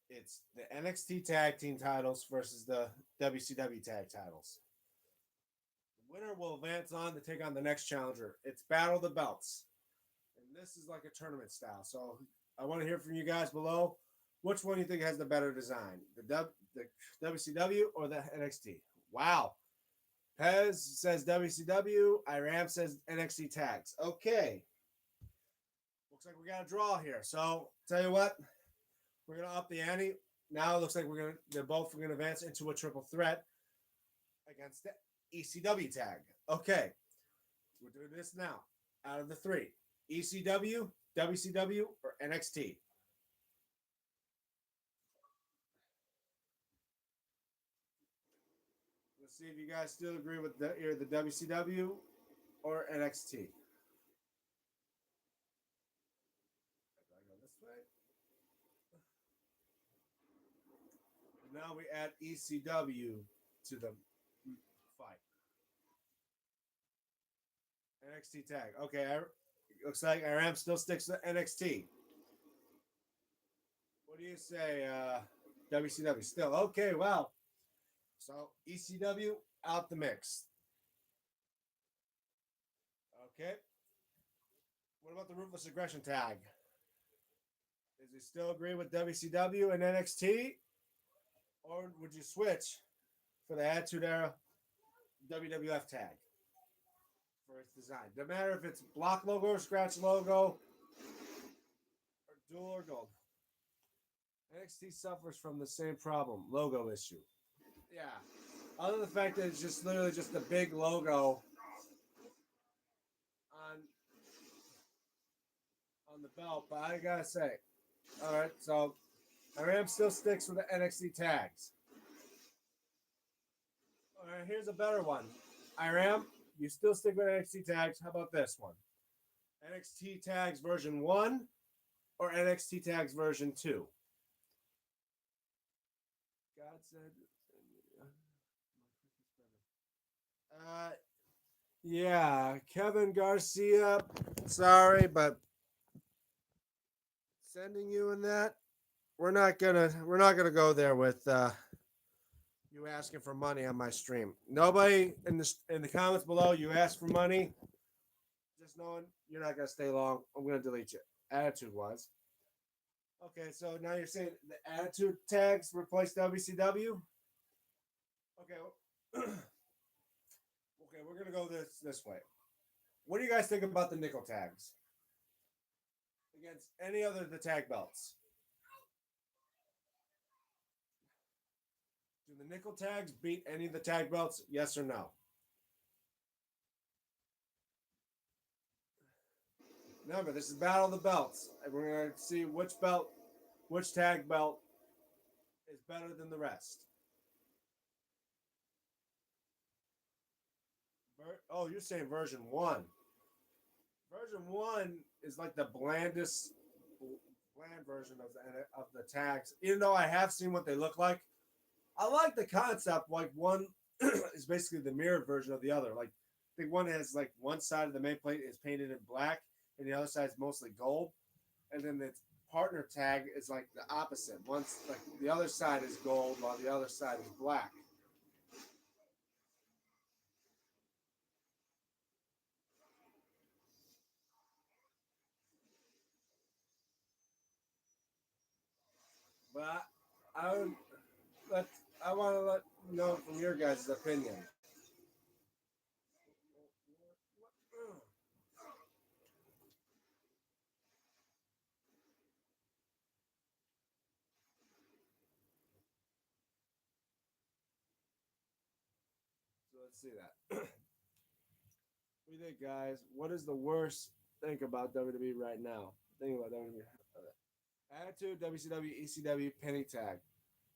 It's the NXT tag team titles versus the WCW tag titles. Winner will advance on to take on the next challenger. It's Battle of the Belts. And this is like a tournament style. So I want to hear from you guys below. Which one do you think has the better design? The WCW or the NXT? Wow. Pez says WCW. Iram says NXT tags. Okay. Looks like we got a draw here. So tell you what, we're gonna up the ante. Now it looks like they're both gonna advance into a triple threat against the ECW tag. Okay. We're doing this now. Out of the three. ECW, WCW, or NXT? Let's see if you guys still agree with either the WCW or NXT. I go this way. Now we add ECW to the fight. NXT tag. Okay, looks like Iram still sticks to NXT. What do you say, WCW? Still okay. Wow. So ECW out the mix. Okay. What about the ruthless aggression tag? Is he still agree with WCW and NXT, or would you switch for the Attitude Era WWF tag for its design? No matter if it's block logo or scratch logo, or dual or gold. NXT suffers from the same problem, logo issue. Yeah. Other than the fact that it's just literally just a big logo on the belt, but I gotta say, all right, so Iram still sticks with the NXT tags. All right, here's a better one. Iram, you still stick with NXT tags. How about this one? NXT tags version 1 or NXT tags version 2? God said. Yeah, Kevin Garcia. Sorry, but sending you in that. We're not gonna go there with you asking for money on my stream. Nobody in the comments below. You ask for money. Just knowing you're not gonna stay long. I'm gonna delete you. Attitude was. Okay, so now you're saying the attitude tags replace WCW. Okay. Okay, we're gonna go this way. What do you guys think about the nickel tags against any other of the tag belts? Do the nickel tags beat any of the tag belts? Yes or no? Remember, this is Battle of the Belts, and we're gonna see which tag belt is better than the rest. Oh, you're saying version 1. Version 1 is like the bland version of the tags. Even though I have seen what they look like, I like the concept. Like one is basically the mirror version of the other. Like I think one has like one side of the main plate is painted in black, and the other side is mostly gold. And then the partner tag is like the opposite. Once like the other side is gold, while the other side is black. But I would let I want to let you know from your guys' opinion. So let's see that. What do you think, guys? What is the worst thing about WWE right now? Think about WWE. Attitude, WCW, ECW, penny tag,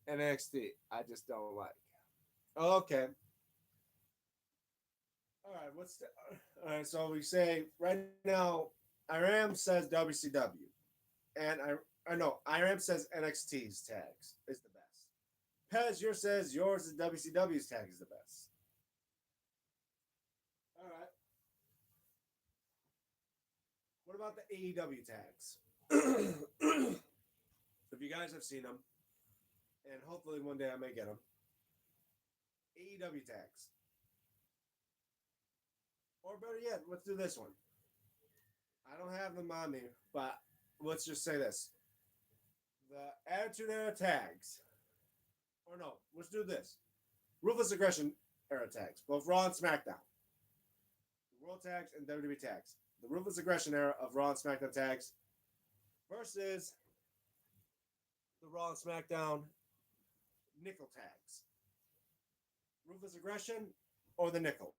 NXT. I just don't like. Oh, okay. All right. All right? So we say right now, Iram says WCW, and I know Iram says NXT's tags is the best. Pez, yours says yours is WCW's tag is the best. All right. What about the AEW tags? If you guys have seen them, and hopefully one day I may get them. AEW tags. Or better yet, let's do this one. I don't have them on me, but let's just say this: the Attitude Era tags, or no, let's do this: Ruthless Aggression Era tags, both Raw and SmackDown, the World tags and WWE tags. The Ruthless Aggression Era of Raw and SmackDown tags versus the Raw and SmackDown nickel tags. Ruthless Aggression or the nickels.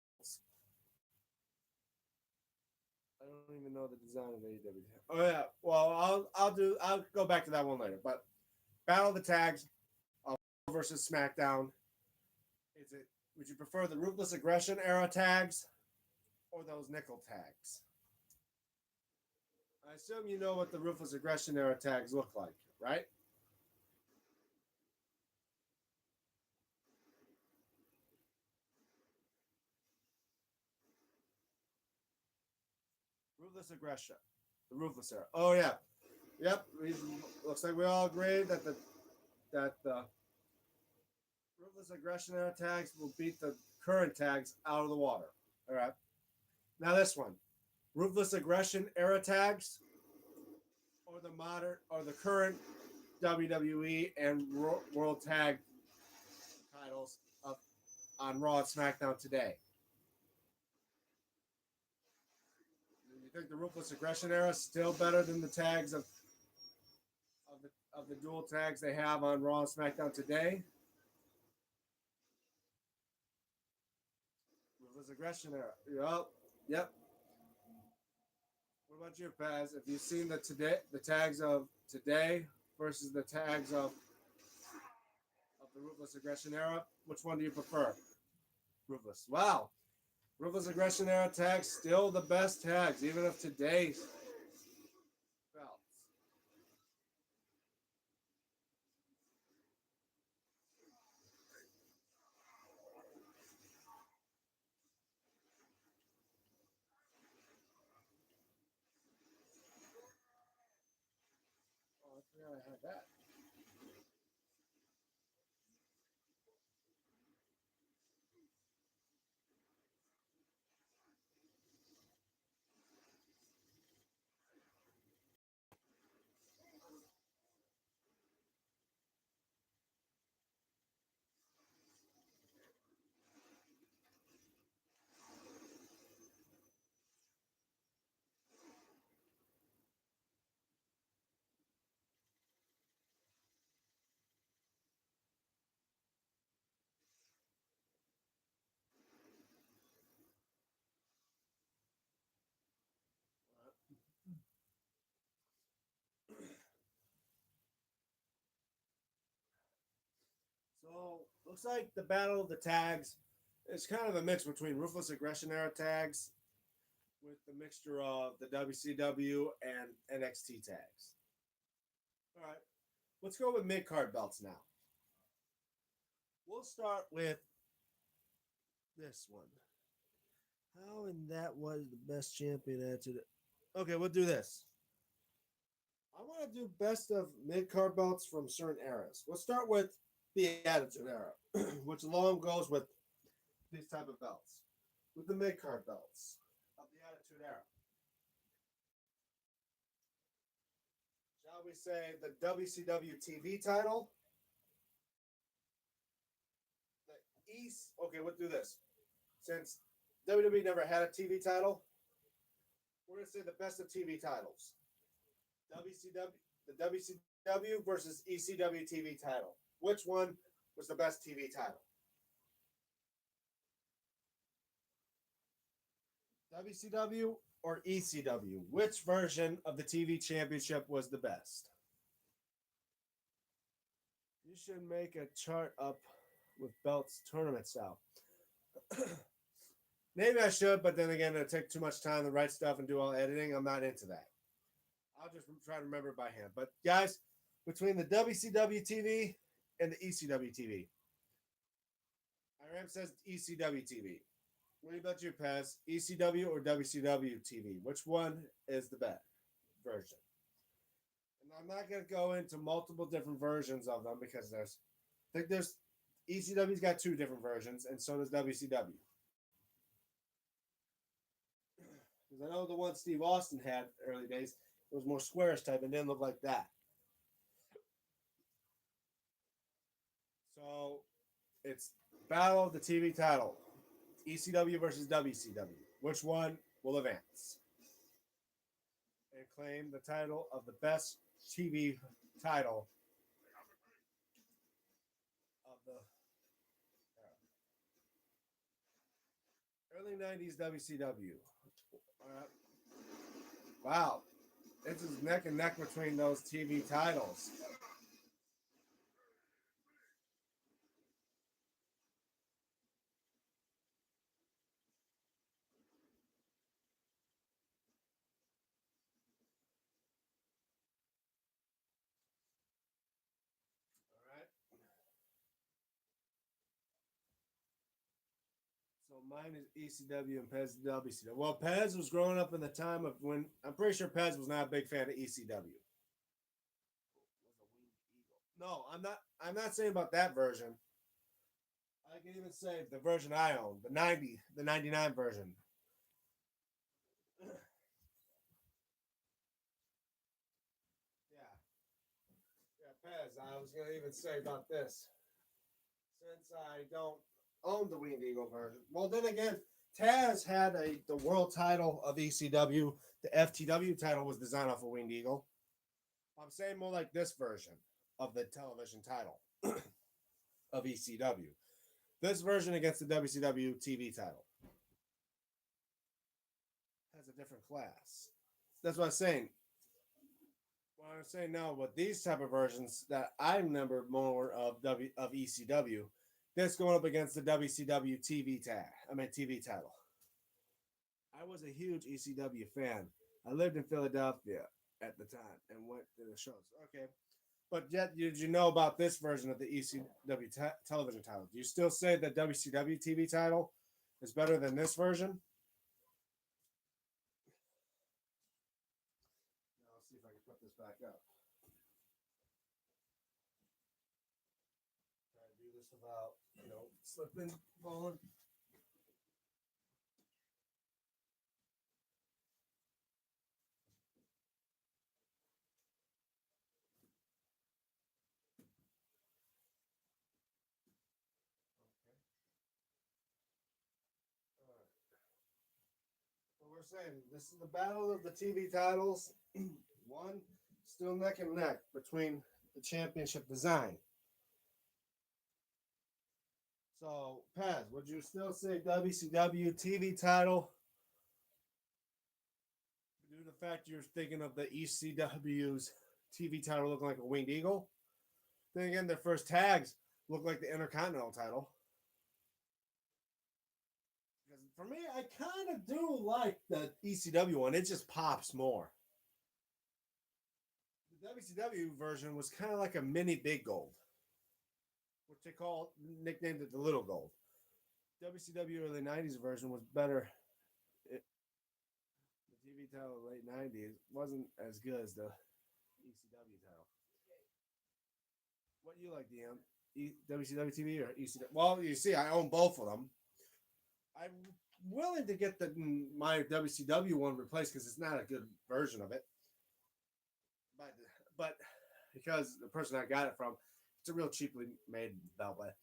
I don't even know the design of AEW. Oh yeah, well I'll go back to that one later. But Battle of the Tags, versus SmackDown. Is it? Would you prefer the Ruthless Aggression era tags or those nickel tags? I assume you know what the Ruthless Aggression era tags look like, right? Ruthless Aggression, the Ruthless era. Oh yeah, yep. Looks like we all agree that the Ruthless Aggression era tags will beat the current tags out of the water. All right. Now this one, Ruthless Aggression era tags or the modern or the current WWE and World Tag titles up on Raw and SmackDown today. Do you think the Ruthless Aggression era is still better than the tags of the dual tags they have on Raw and SmackDown today? Ruthless Aggression era. Yep. Yep. What about you, Paz? Have you seen the tags of today versus the tags of the Ruthless Aggression era? Which one do you prefer? Ruthless. Wow. Ruthless Aggression era tags still the best tags, even of today's belts. Oh, I forgot I had that. So looks like the battle of the tags is kind of a mix between Ruthless Aggression era tags with the mixture of the WCW and NXT tags. All right, let's go with mid card belts now. We'll start with this one. How and that was the best champion answered it. Okay, we'll do this. I want to do best of mid card belts from certain eras. Let's start with the Attitude Era, which alone goes with these type of belts, with the mid card belts of the Attitude Era. Shall we say the WCW TV title, the East? Okay, we'll do this. Since WWE never had a TV title, we're gonna say the best of TV titles. WCW, the WCW versus ECW TV title. Which one was the best TV title? WCW or ECW? Which version of the TV championship was the best? You should make a chart up with belts tournament style. Maybe I should, but then again, it'll take too much time to write stuff and do all editing. I'm not into that. I'll just try to remember it by hand. But guys, between the WCW TV and the ECW TV, Iram says ECW TV. What about you, Paz? ECW or WCW TV? Which one is the best version? And I'm not going to go into multiple different versions of them because I think there's ECW's got two different versions, and so does WCW. Because I know the one Steve Austin had early days was more squarish type and didn't look like that. So it's battle of the TV title, ECW versus WCW. Which one will advance and claim the title of the best TV title of the early '90s WCW? Wow, it's just neck and neck between those TV titles. All right. So mine is ECW and Pez WCW. Well, Pez was growing up in the time of when I'm pretty sure Pez was not a big fan of ECW. No, I'm not. I'm not saying about that version. I can even say the version I own, the '99 version. Yeah, yeah, Pez. I was gonna even say about this since I don't own the Winged Eagle version. Well, then again, Taz had the world title of ECW. The FTW title was designed off of Winged Eagle. I'm saying more like this version of the television title of ECW. This version against the WCW TV title has a different class. That's what I'm saying. What I'm saying now, with these type of versions that I remember more of ECW, this going up against the WCW TV tag. I mean TV title. I was a huge ECW fan. I lived in Philadelphia at the time and went to the shows. Okay, but yet, did you know about this version of the ECW television title? Do you still say that WCW TV title is better than this version? Now, let's see if I can put this back up. Try to do this without, slipping, falling. All right. What we're saying, this is the battle of the TV titles. One still neck and neck between the championship design. So, Paz, would you still say WCW TV title due to the fact you're thinking of the ECW's TV title looking like a winged eagle? Then again, their first tags look like the Intercontinental title. Because for me, I kind of do like the ECW one. It just pops more. The WCW version was kind of like a mini Big Gold, which they call nicknamed it the Little Gold. WCW early '90s version was better. The TV title late '90s wasn't as good as the ECW title. What do you like, DM? WCW TV or ECW? Well, you see, I own both of them. I'm willing to get my WCW one replaced because it's not a good version of it. But because the person I got it from, it's a real cheaply made belt. But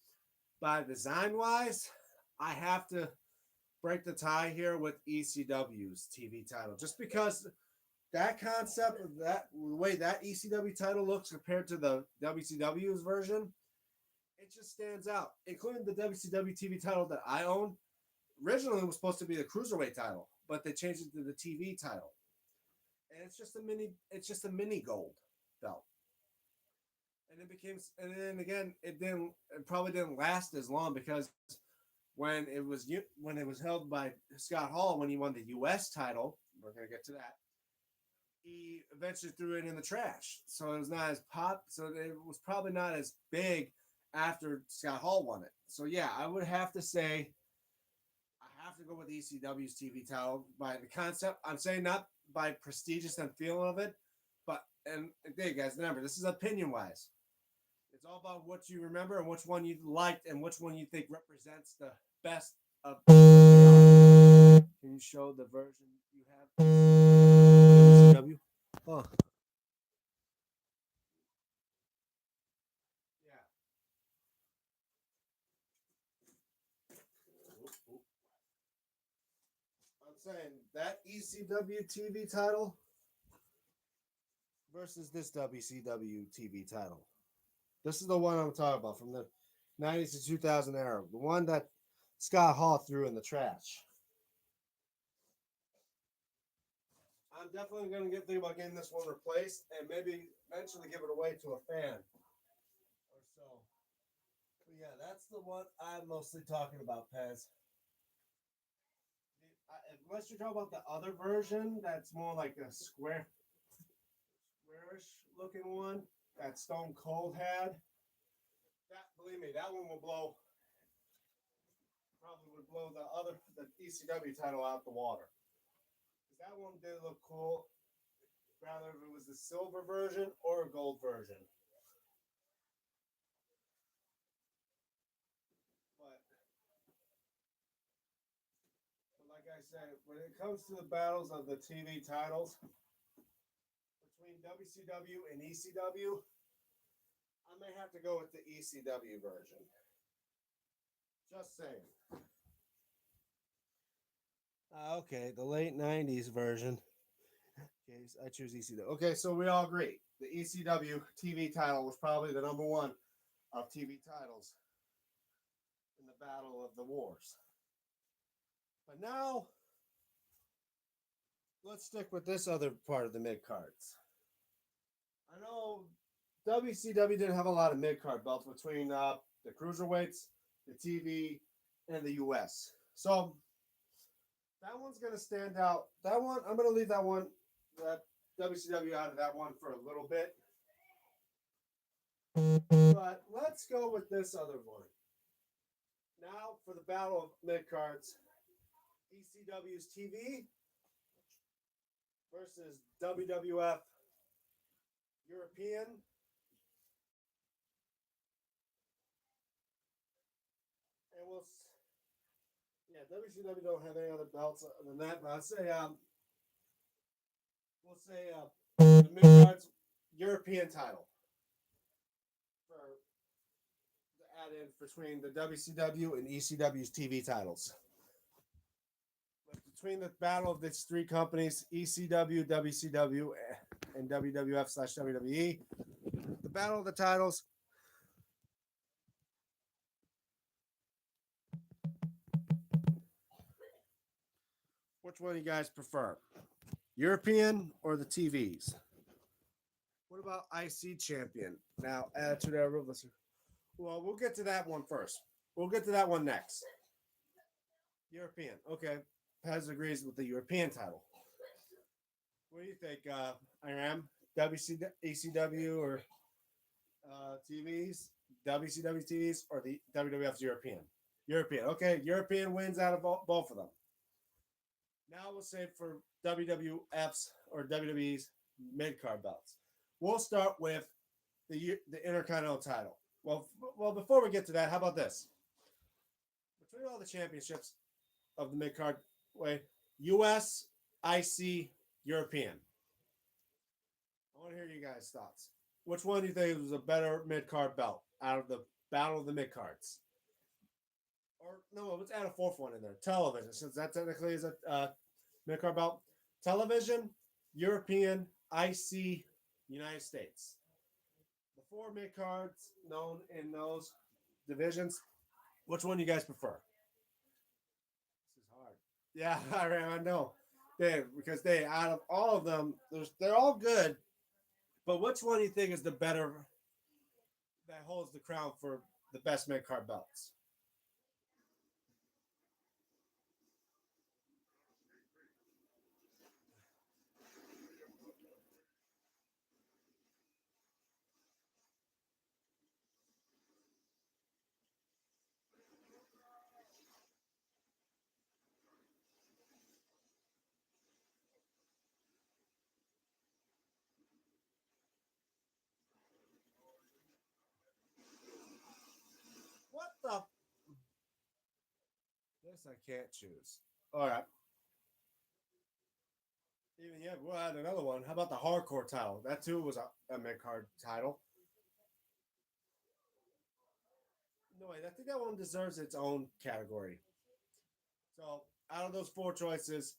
by design wise, I have to break the tie here with ECW's TV title, just because that concept of that the way that ECW title looks compared to the WCW's version, it just stands out. Including the WCW TV title that I own. Originally, it was supposed to be the cruiserweight title, but they changed it to the TV title, and it's just a mini. It's just a mini gold belt, and it became. And then again, it didn't. It probably didn't last as long because when it was held by Scott Hall when he won the U.S. title, we're gonna get to that. He eventually threw it in the trash, so it was not as pop. So it was probably not as big after Scott Hall won it. So yeah, I would have to say I have to go with ECW's TV title by the concept. I'm saying not by prestigious and feeling of it, but and hey guys, remember this is opinion wise. It's all about what you remember and which one you liked and which one you think represents the best of. Can you show the version you have WCW. Oh, yeah. I'm saying that ECW TV title versus this WCW TV title. This is the one I'm talking about from the 90s to 2000 era. The one that Scott Hall threw in the trash. I'm definitely going to think about getting this one replaced and maybe eventually give it away to a fan or so. But yeah, that's the one I'm mostly talking about, Pez. Unless you're talking about the other version, that's more like a squarish looking one that Stone Cold had. That, believe me, that one will blow. Probably would blow the ECW title out the water. Because that one did look cool. Rather if it was the silver version or a gold version. But, but like I said, when it comes to the battles of the TV titles between WCW and ECW, I may have to go with the ECW version. Just saying. Okay, the late 90s version. Okay, I choose ECW. Okay, so we all agree. The ECW TV title was probably the number one of TV titles in the Battle of the Wars. But now, let's stick with this other part of the mid cards. I know WCW didn't have a lot of mid card belts between the cruiserweights, the TV, and the US. So that one's going to stand out. That one, I'm going to leave that WCW out of that one for a little bit. But let's go with this other one. Now for the Battle of Mid Cards, ECW's TV versus WWF European. And yeah, WCW don't have any other belts other than that, but I'd say, we'll say the Mid Cards European title for the add in between the WCW and ECW's TV titles. But between the battle of these three companies, ECW, WCW, and WWF/WWE, the battle of the titles. Which one do you guys prefer? European or the TVs? What about IC champion? Now, Attitude Era. Well, we'll get to that one first. We'll get to that one next. European. Okay. Pez agrees with the European title. What do you think, IRM? ECW or TVs? WCW TVs or the WWF's European? European. Okay. European wins out of both of them. Now we'll save for WWF's or WWE's mid card belts. We'll start with the Intercontinental title. Well, before we get to that, how about this? Between all the championships of the mid card way, US, IC, European. I want to hear you guys' thoughts. Which one do you think was a better mid card belt out of the battle of the mid cards? Or no, let's add a fourth one in there. Television, since that technically is a mid card belt. Television, European, IC, United States. The four mid cards known in those divisions. Which one do you guys prefer? This is hard. Yeah, I know. Because out of all of them, they're all good. But which one do you think is the better that holds the crown for the best mid card belts? What the? This I can't choose. All right. Even yeah, we'll add another one. How about the hardcore title? That too was a mid card title. No, wait, I think that one deserves its own category. So out of those four choices,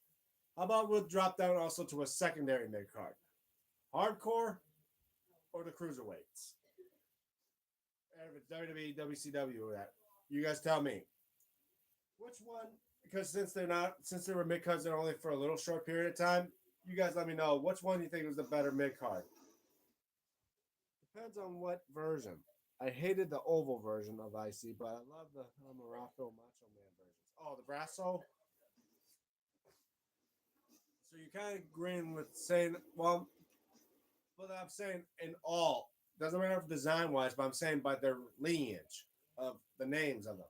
how about we'll drop down also to a secondary mid card? Hardcore or the cruiserweights? And if it's WWE, WCW, or that, you guys tell me which one. Because since they were mid cards, they're only for a little short period of time. You guys let me know which one you think was the better mid card. Depends on what version. I hated the oval version of IC, but I love the Morocco Macho Man versions. Oh, the Brasso. So you're kind of agreeing with saying, well, but I'm saying in all, doesn't matter if design wise, but I'm saying by their lineage of the names of them.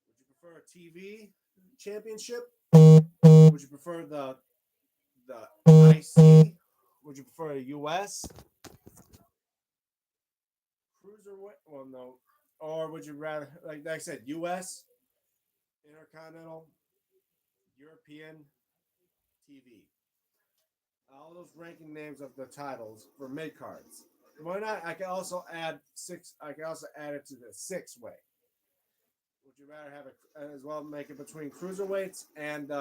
Would you prefer a TV championship? Would you prefer the IC? Would you prefer a US cruiserweight? Well, no. Or would you rather, like I said, US Intercontinental, European TV? All those ranking names of the titles for mid cards. Why not? I can also add six. I can also add it to the six way. Would you rather have it as well? Make it between cruiserweights and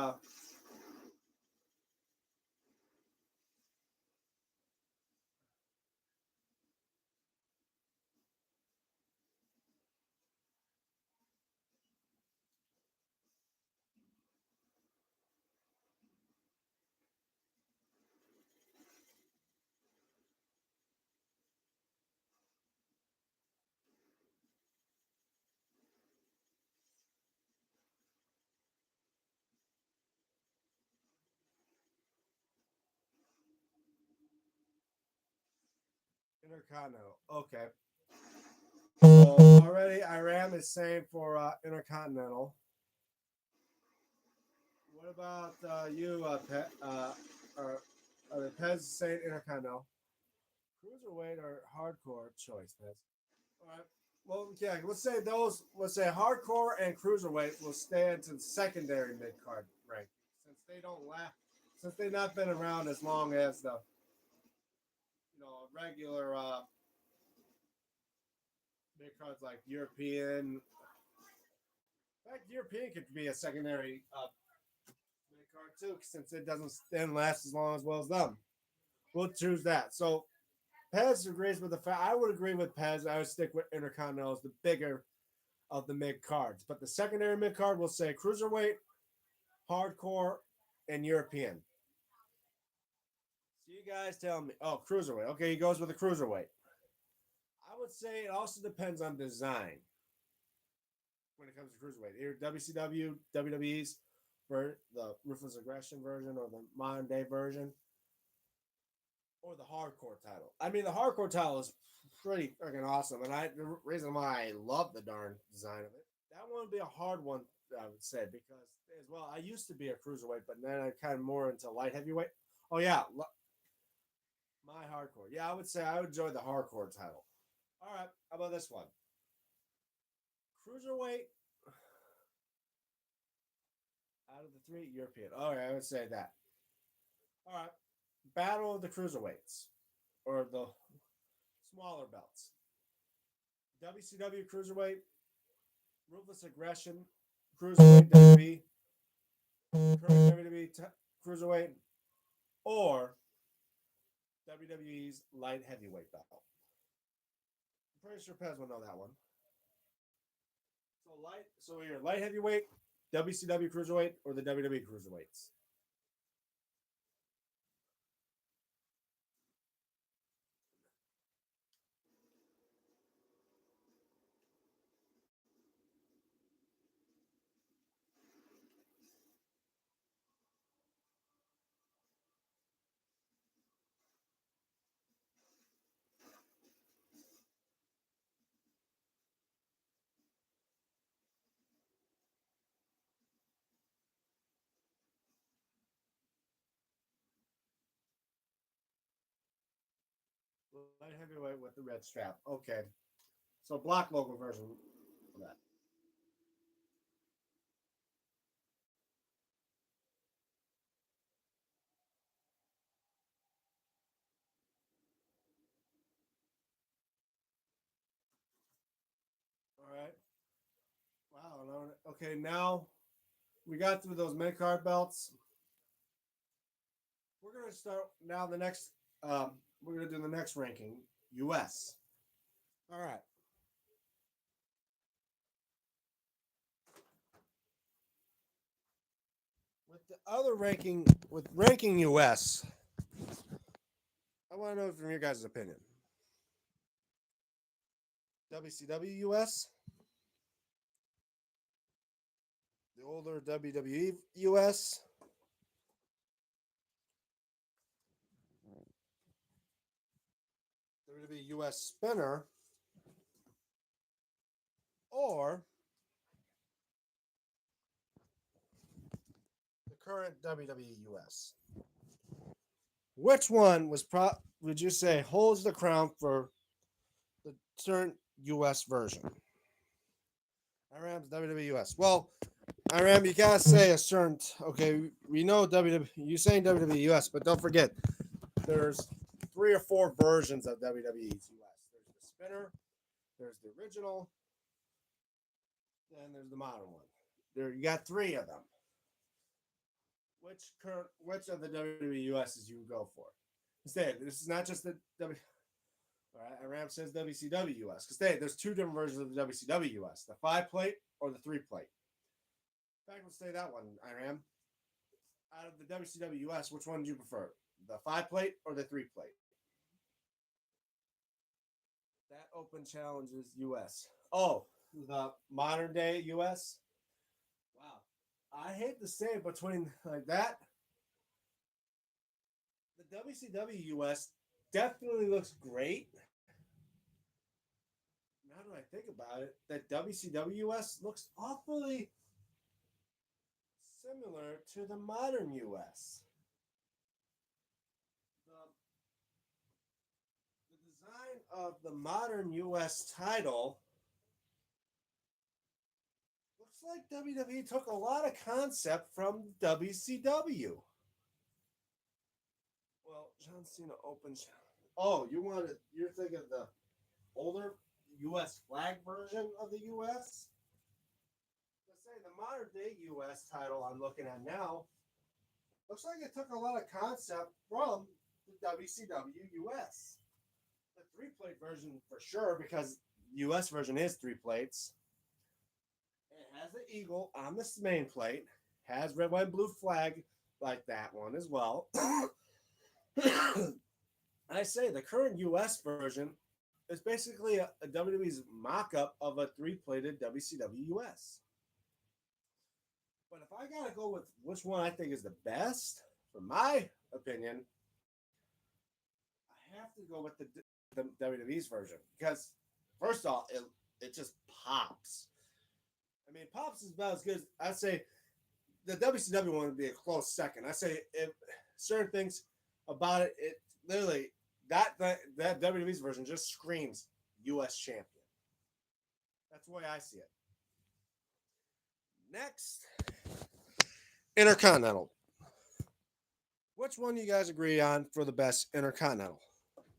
Intercontinental? Okay. So already Iram is saying for Intercontinental. What about you, or Pez saying Intercontinental? Cruiserweight or hardcore choice, Pez? All right. Well, yeah, let's say those. Let's say hardcore and cruiserweight will stand to the secondary mid card rank since they don't last. Since they've not been around as long as the regular mid cards like European. In fact, European could be a secondary mid card too, since it doesn't then last as long as well as them. We'll choose that. So Pez agrees with the fact. I would agree with Pez. I would stick with Intercontinental as the bigger of the mid cards, but the secondary mid card will say cruiserweight, hardcore, and European. So you guys tell me. Oh, cruiserweight. Okay, he goes with the cruiserweight. I would say it also depends on design when it comes to cruiserweight. Either WCW, WWE's for the Ruthless Aggression version or the modern day version, or the hardcore title. I mean, the hardcore title is pretty freaking awesome, and the reason why I love the darn design of it. That one would be a hard one, I would say, because as well, I used to be a cruiserweight, but then I kind of more into light heavyweight. Oh yeah, my hardcore. Yeah, I would say I would enjoy the hardcore title. All right, how about this one? Cruiserweight out of the three European. All right, I would say that. All right, Battle of the Cruiserweights or the smaller belts. WCW Cruiserweight, Ruthless Aggression, Cruiserweight WWE, current WWE Cruiserweight, or WWE's light heavyweight belt. I'm pretty sure Pez will know that one. So you're light heavyweight, WCW Cruiserweight, or the WWE Cruiserweights. Light heavyweight with the red strap. Okay. So black logo version of that. Darn it. Okay, now we got through those mid card belts. We're gonna start now. The next, we're gonna do the next ranking, U.S. All right. With the other ranking, with ranking U.S., I want to know from your guys' opinion. WCW US, the older WWE US, WWE US spinner, or the current WWE US. Which one would you say holds the crown for the current US version? IRAM's WWE US. Well, IRAM, you gotta say a certain. Okay, we know WWE. You saying WWE US, but don't forget, there's 3 or 4 versions of WWE's US. There's the spinner, there's the original, and there's the modern one. There, you got 3 of them. Which of the WWE USs you would go for? Instead, this is not just the W. All right, Iram says WCW US. Because there's 2 different versions of the WCW US: the 5 plate or the 3 plate. In fact, let's say that one, Iram. Out of the WCW US, which one do you prefer? The 5 plate or the 3 plate? That open challenges US. Oh, the modern day US? Wow. I hate to say between like that. The WCW US definitely looks great. Now that I think about it, that WCW US looks awfully similar to the modern US. The design of the modern US title looks like WWE took a lot of concept from WCW. Well, John Cena opens. Oh, you're thinking of the older US flag version of the US? Let's say the modern day US title I'm looking at now looks like it took a lot of concept from the WCW US. The 3 plate version for sure, because US version is 3 plates. It has the eagle on the main plate, has red, white, and blue flag like that one as well. I say the current US version is basically a WWE's mock up of a 3 plated WCW US. But if I gotta go with which one I think is the best, for my opinion, I have to go with the WWE's version because, first off, it just pops. I mean, pops is about as good as I'd say. The WCW one would be a close second. I say if certain things about it, it literally that WWE's version just screams U.S. champion. That's the way I see it. Next, Intercontinental. Which one do you guys agree on for the best Intercontinental?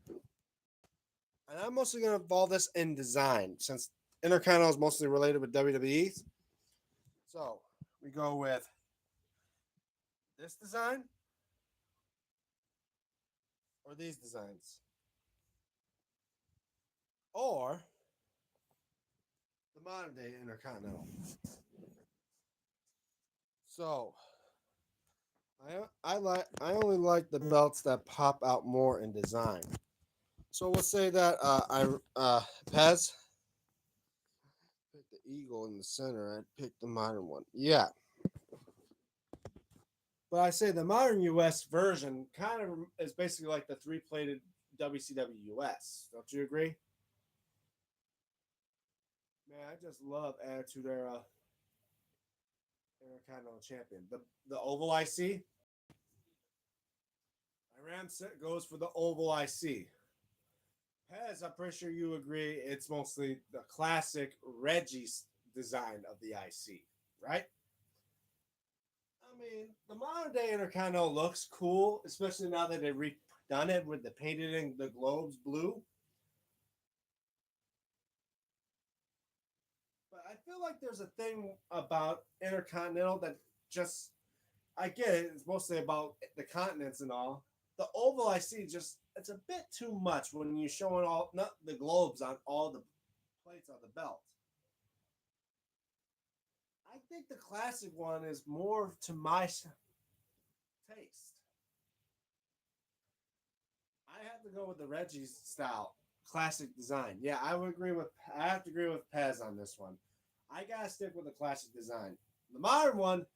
And I'm mostly going to involve this in design since Intercontinental is mostly related with WWE. So we go with this design or these designs, or the modern day Intercontinental. So I only like the belts that pop out more in design. So we'll say that Pez picked the eagle in the center. I picked the modern one. Yeah. But I say the modern US version kind of is basically like the 3 plated WCW US. Don't you agree? Man, I just love Attitude Era Intercontinental Champion. The Oval IC. Iram goes for the Oval IC. Pez, I'm pretty sure you agree it's mostly the classic Reggie's design of the IC, right? I mean, the modern day Intercontinental looks cool, especially now that they've redone it with the painted in the globes blue. But I feel like there's a thing about Intercontinental that just I get it. It's mostly about the continents and all. The oval I see just it's a bit too much when you're showing all not the globes on all the plates on the belt. I think the classic one is more to my taste. I have to go with the Reggie's style classic design. Yeah, I would agree with. I have to agree with Pez on this one. I gotta stick with the classic design. The modern one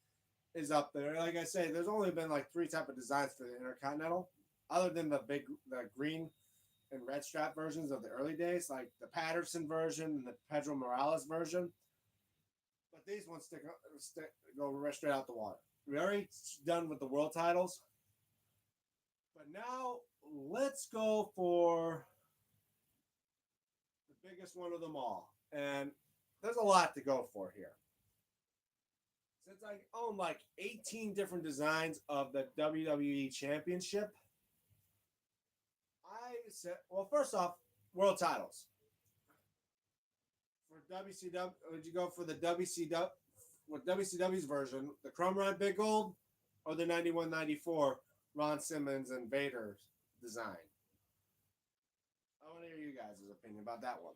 is up there. Like I say, there's only been like three type of designs for the Intercontinental, other than the green and red strap versions of the early days, like the Patterson version and the Pedro Morales version. But these ones go right straight out the water. We already done with the world titles, but now let's go for the biggest one of them all. And there's a lot to go for here. Since I own like 18 different designs of the WWE Championship, I said, well, first off, world titles. For WCW, would you go for the WCW, with WCW's version, the Chrome Run Big Gold, or the 91-94 Ron Simmons and Vader's design? I want to hear you guys' opinion about that one.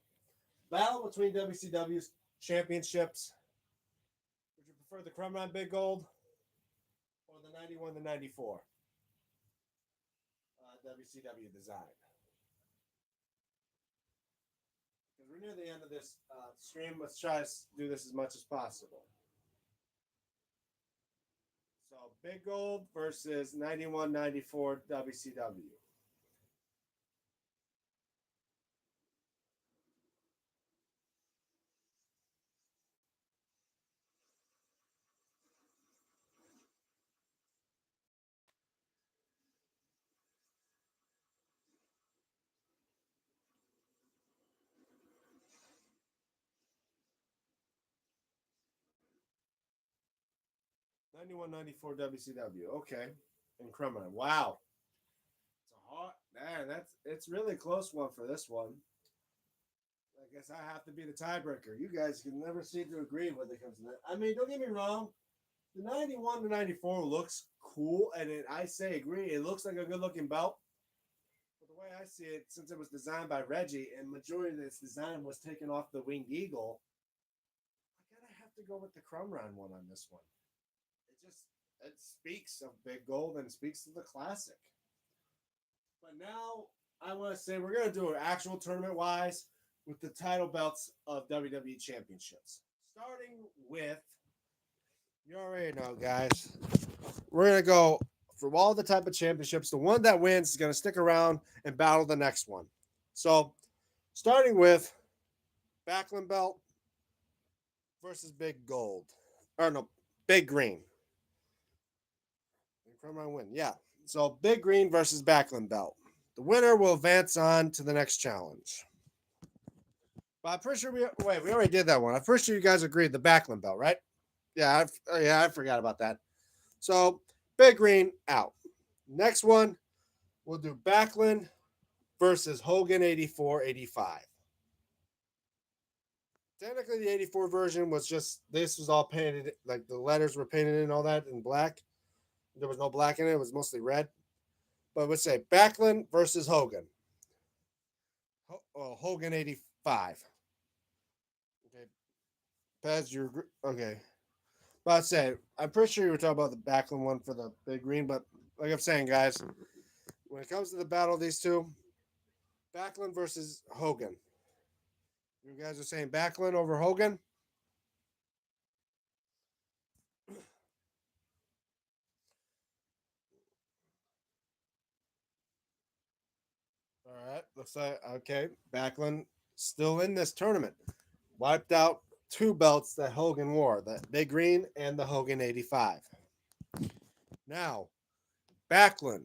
Battle between WCW's championships. Would you prefer the Chrome Run Big Gold or the 91-94 WCW design? Because we're near the end of this stream. Let's try to do this as much as possible. So, Big Gold versus 91-94 WCW. 91-94 WCW. Okay. And Crumman. Wow. It's a hard man, it's really a close one for this one. I guess I have to be the tiebreaker. You guys can never seem to agree when it comes to that. I mean, don't get me wrong. The 91-94 looks cool, and I say agree. It looks like a good looking belt. But the way I see it, since it was designed by Reggie, and majority of this design was taken off the Winged Eagle, I gotta have to go with the Crumb Round one on this one. It speaks of Big Gold and speaks of the classic. But now I want to say we're gonna do an actual tournament wise with the title belts of WWE Championships. Starting with, you already know, guys. We're gonna go from all the type of championships. The one that wins is gonna stick around and battle the next one. So, starting with Backlund belt versus Big Gold, or no, Big Green. Crumb win, yeah. So Big Green versus Backlund belt. The winner will advance on to the next challenge. But I'm pretty sure we already did that one. I'm pretty sure you guys agreed the Backlund belt, right? Yeah, I forgot about that. So Big Green out. Next one, we'll do Backlund versus Hogan 84-85. Technically, the 84 version was just, this was all painted, like the letters were painted in all that in black. There was no black in it. It was mostly red. But let's say Backlund versus Hogan. Hogan 85. Okay. Paz, you're okay. But I'd say, I'm pretty sure you were talking about the Backlund one for the Big Green. But like I'm saying, guys, when it comes to the battle of these two, Backlund versus Hogan. You guys are saying Backlund over Hogan? All right, looks like okay. Backlund still in this tournament. Wiped out two belts that Hogan wore, the Big Green and the Hogan 85. Now, Backlund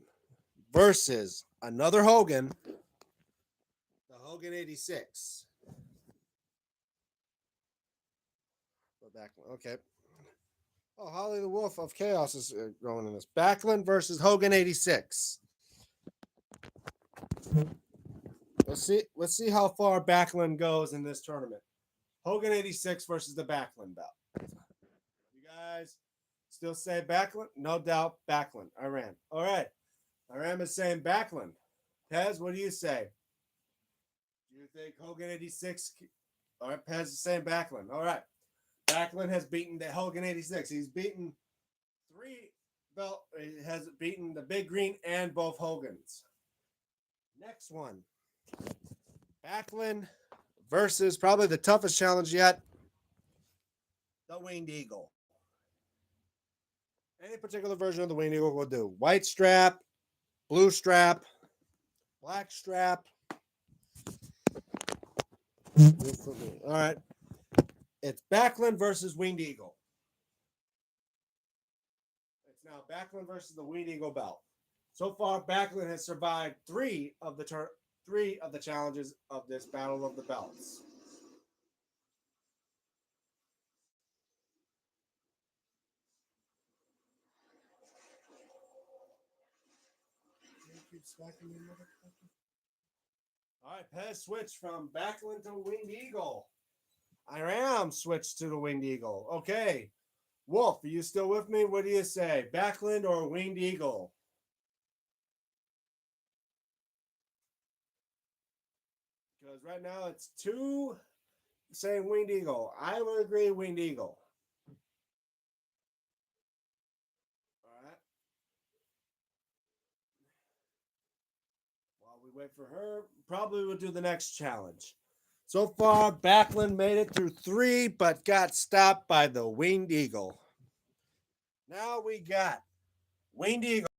versus another Hogan, the Hogan 86. Backlund, okay. Oh, Holly the Wolf of Chaos is going in this. Backlund versus Hogan 86. Let's see how far Backlund goes in this tournament. Hogan 86 versus the Backlund belt. You guys still say Backlund? No doubt Backlund. Iran. All right. Iran is saying Backlund. Pez, what do you say? Do you think Hogan 86? All right, Pez is saying Backlund. All right. Backlund has beaten the Hogan 86. He's beaten three belt. He has beaten the Big Green and both Hogans. Next one. Backlund versus probably the toughest challenge yet. The Winged Eagle. Any particular version of the Winged Eagle will do. White strap, blue strap, black strap. All right. It's Backlund versus Winged Eagle. It's now Backlund versus the Winged Eagle belt. So far, Backlund has survived three of the challenges of this Battle of the Belts. All right, Pez switched from Backlund to Winged Eagle. Iram switched to the Winged Eagle. Okay. Wolf, are you still with me? What do you say? Backlund or Winged Eagle? Because right now it's two saying Winged Eagle. I would agree Winged Eagle. All right. While we wait for her, probably we'll do the next challenge. So far, Backlund made it through three, but got stopped by the Winged Eagle. Now we got Winged Eagle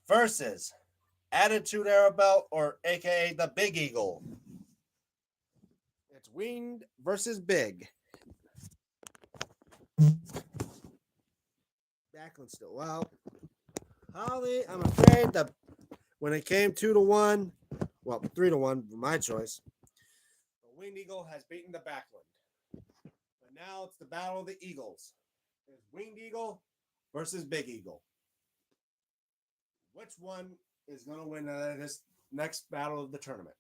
versus Attitude Era Belt, or AKA the Big Eagle. It's Winged versus Big. Backlund still. Well, Holly, I'm afraid that when it came 2-1, well, 3-1, my choice, the Winged Eagle has beaten the Backlund. But now it's the battle of the Eagles. It's Winged Eagle versus Big Eagle. Which one is going to win this next battle of the tournament?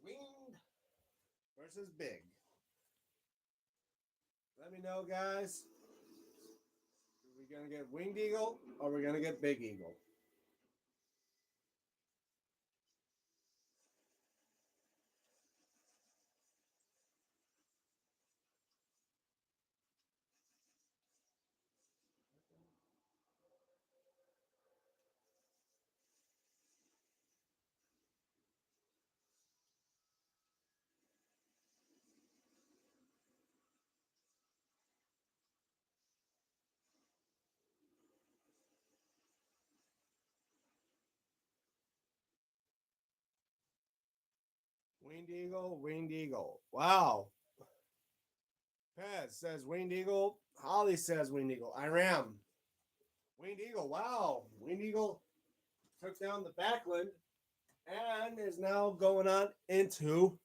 We got Winged versus Big. Let me know, guys. Are we going to get Winged Eagle or are we going to get Big Eagle? Winged Eagle, Winged Eagle. Wow. Pez says Winged Eagle. Holly says Winged Eagle. Iram. Winged Eagle. Wow. Winged Eagle took down the Backlund and is now going on into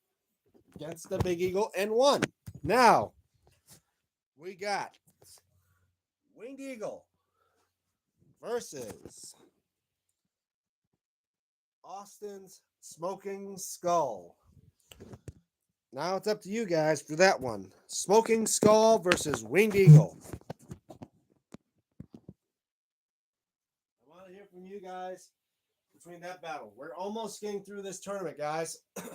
against the Big Eagle and won. Now we got Winged Eagle versus Austin's Smoking Skull. Now it's up to you guys for that one. Smoking Skull versus Winged Eagle. I want to hear from you guys between that battle. We're almost getting through this tournament, guys. When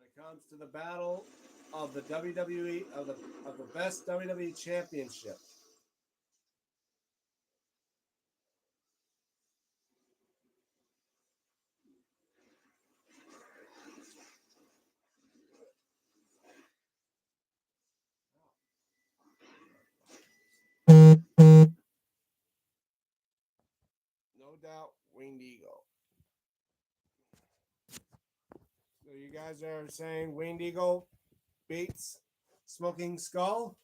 it comes to the battle of the WWE of the best WWE championship. No doubt, Winged Eagle. So you guys are saying Winged Eagle beats Smoking Skull?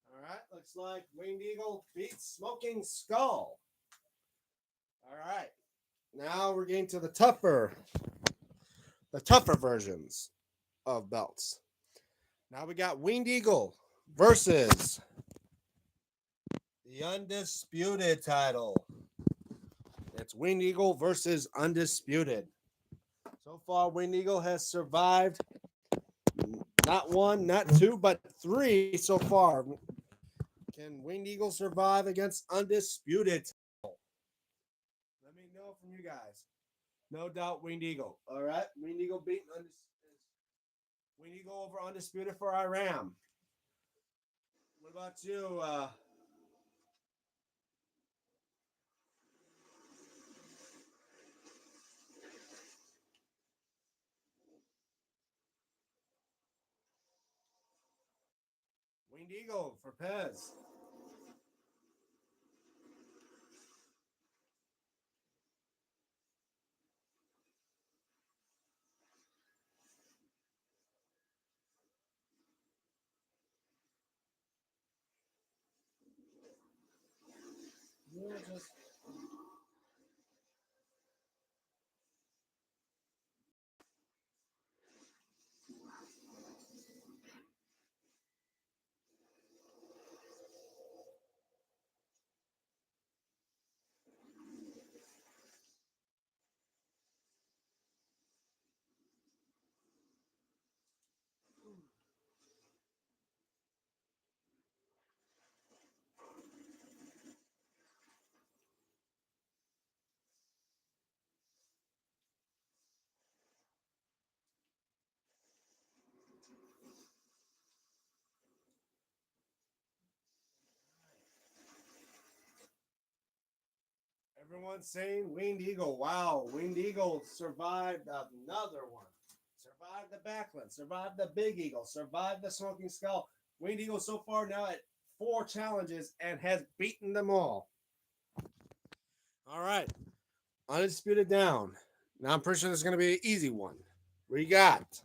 All right. looks like Winged Eagle beats Smoking Skull. All right. Now we're getting to the tougher versions of belts. Now we got Winged Eagle versus the Undisputed title. It's Winged Eagle versus Undisputed. So far, Winged Eagle has survived not one, not two, but three so far. Can Winged Eagle survive against Undisputed? Let me know from you guys. No doubt, Winged Eagle. All right, Winged Eagle beating Winged Eagle over Undisputed for Iram. What about you? Winged Eagle for Pez. Everyone's saying Winged Eagle. Wow, Winged Eagle survived another one. Survived the Backlund, survived the Big Eagle, survived the Smoking Skull. Winged Eagle so far now at 4 challenges and has beaten them all. All right, Undisputed down. Now I'm pretty sure this is going to be an easy one. We got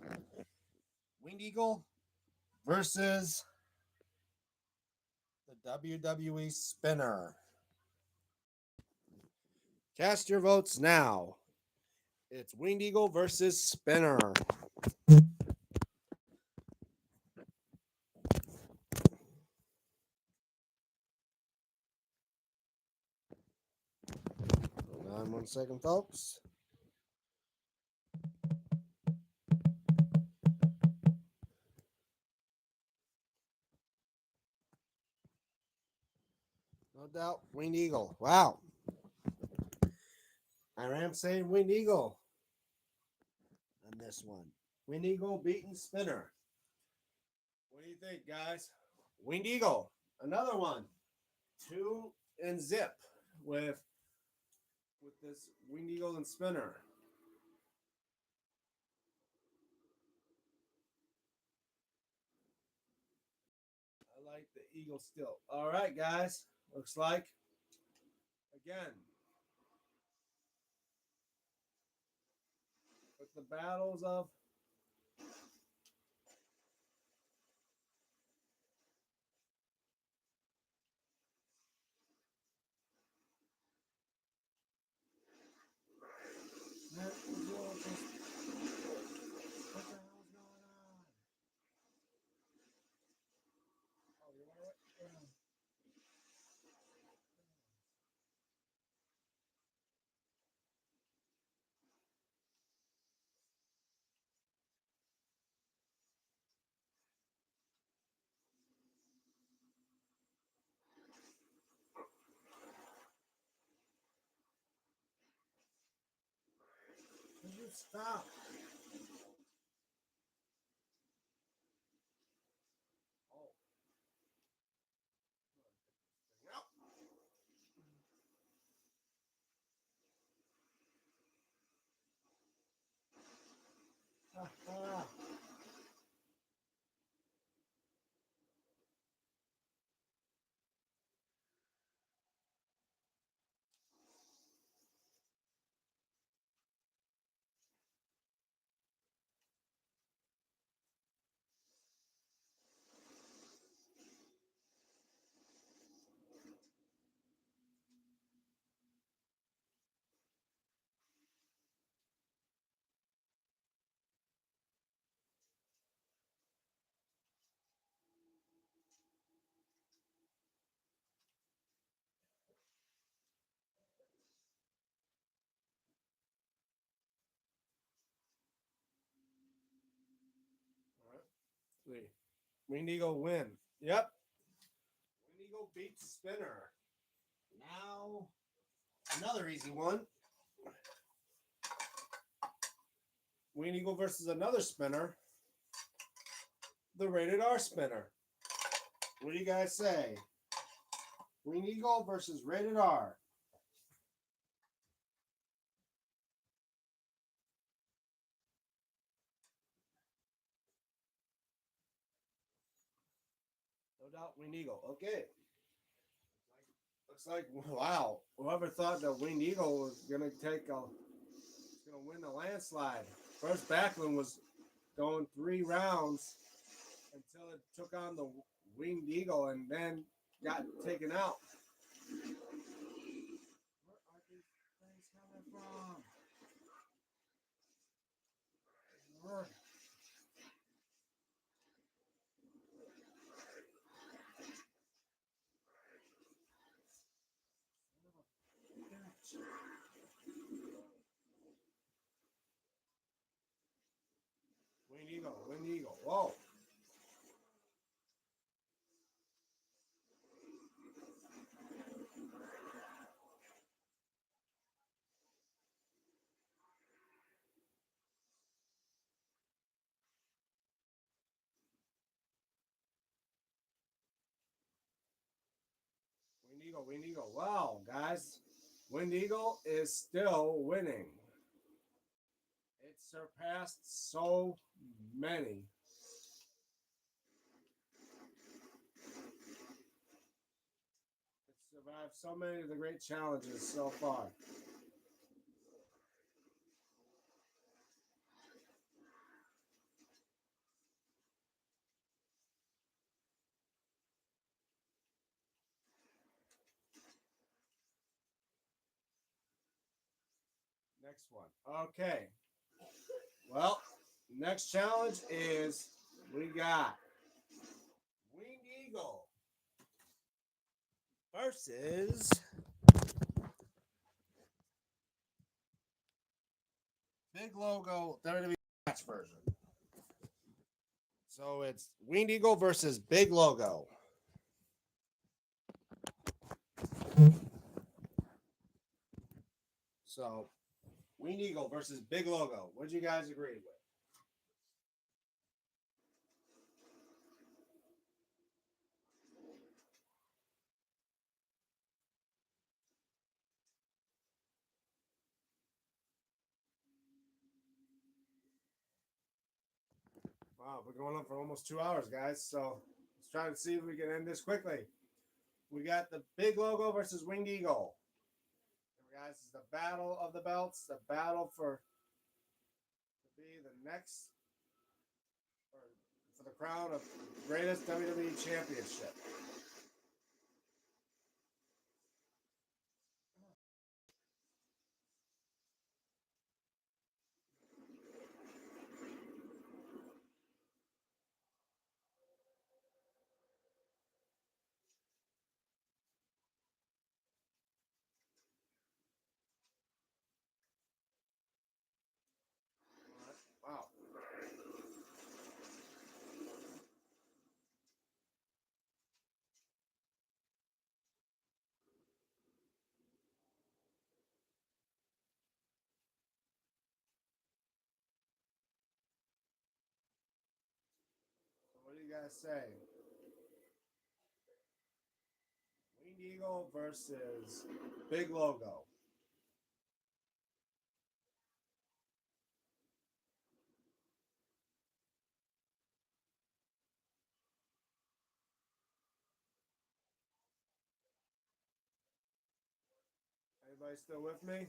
Winged Eagle versus the WWE Spinner. Cast your votes now. It's Winged Eagle versus Spinner. Hold on 1 second, folks. No doubt, Winged Eagle. Wow. I am saying Winged Eagle on this one. Winged Eagle beating Spinner. What do you think, guys? Winged Eagle, another one. 2 and zip with this Winged Eagle and Spinner. I like the Eagle still. All right, guys. Looks like, again, with the battles of you stop. Oh. Yep. Winged Eagle win. Yep. Winged Eagle beats Spinner. Now, another easy one. Winged Eagle versus another spinner. The Rated R spinner. What do you guys say? Winged Eagle versus Rated R. No doubt Winged Eagle. Okay. Looks like, wow. Whoever thought that Winged Eagle was going to win the landslide. First Backlund was going 3 rounds until it took on the Winged Eagle and then got taken out. Where are these things coming from? Where? Winged Eagle, Winged Eagle. Whoa. Winged Eagle, Winged Eagle. Wow, guys. Winged Eagle is still winning. It surpassed so many. It survived so many of the great challenges so far. Next one. Okay. Well, next challenge is we got Winged Eagle versus Big Logo WWE match version. So it's Winged Eagle versus Big Logo. So Winged Eagle versus Big Logo. What do you guys agree with? Wow, we're going on for almost 2 hours, guys. So let's try to see if we can end this quickly. We got the Big Logo versus Winged Eagle. Guys, it's the battle of the belts, the battle to be the next, or for the crown of greatest WWE championship. Wow. So what do you guys say? Winged Eagle versus Big Logo. Anybody still with me?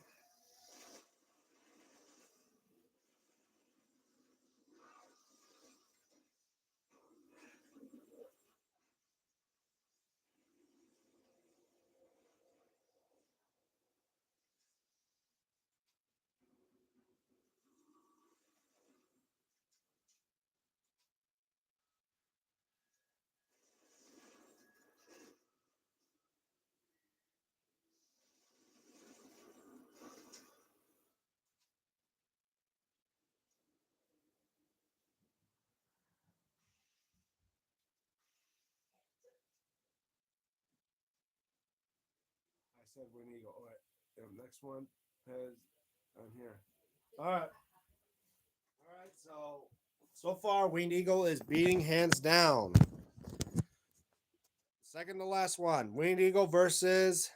said Winged Eagle. All right. Next one is on here. All right. All right. So far, Winged Eagle is beating hands down. Second to last one. Winged Eagle versus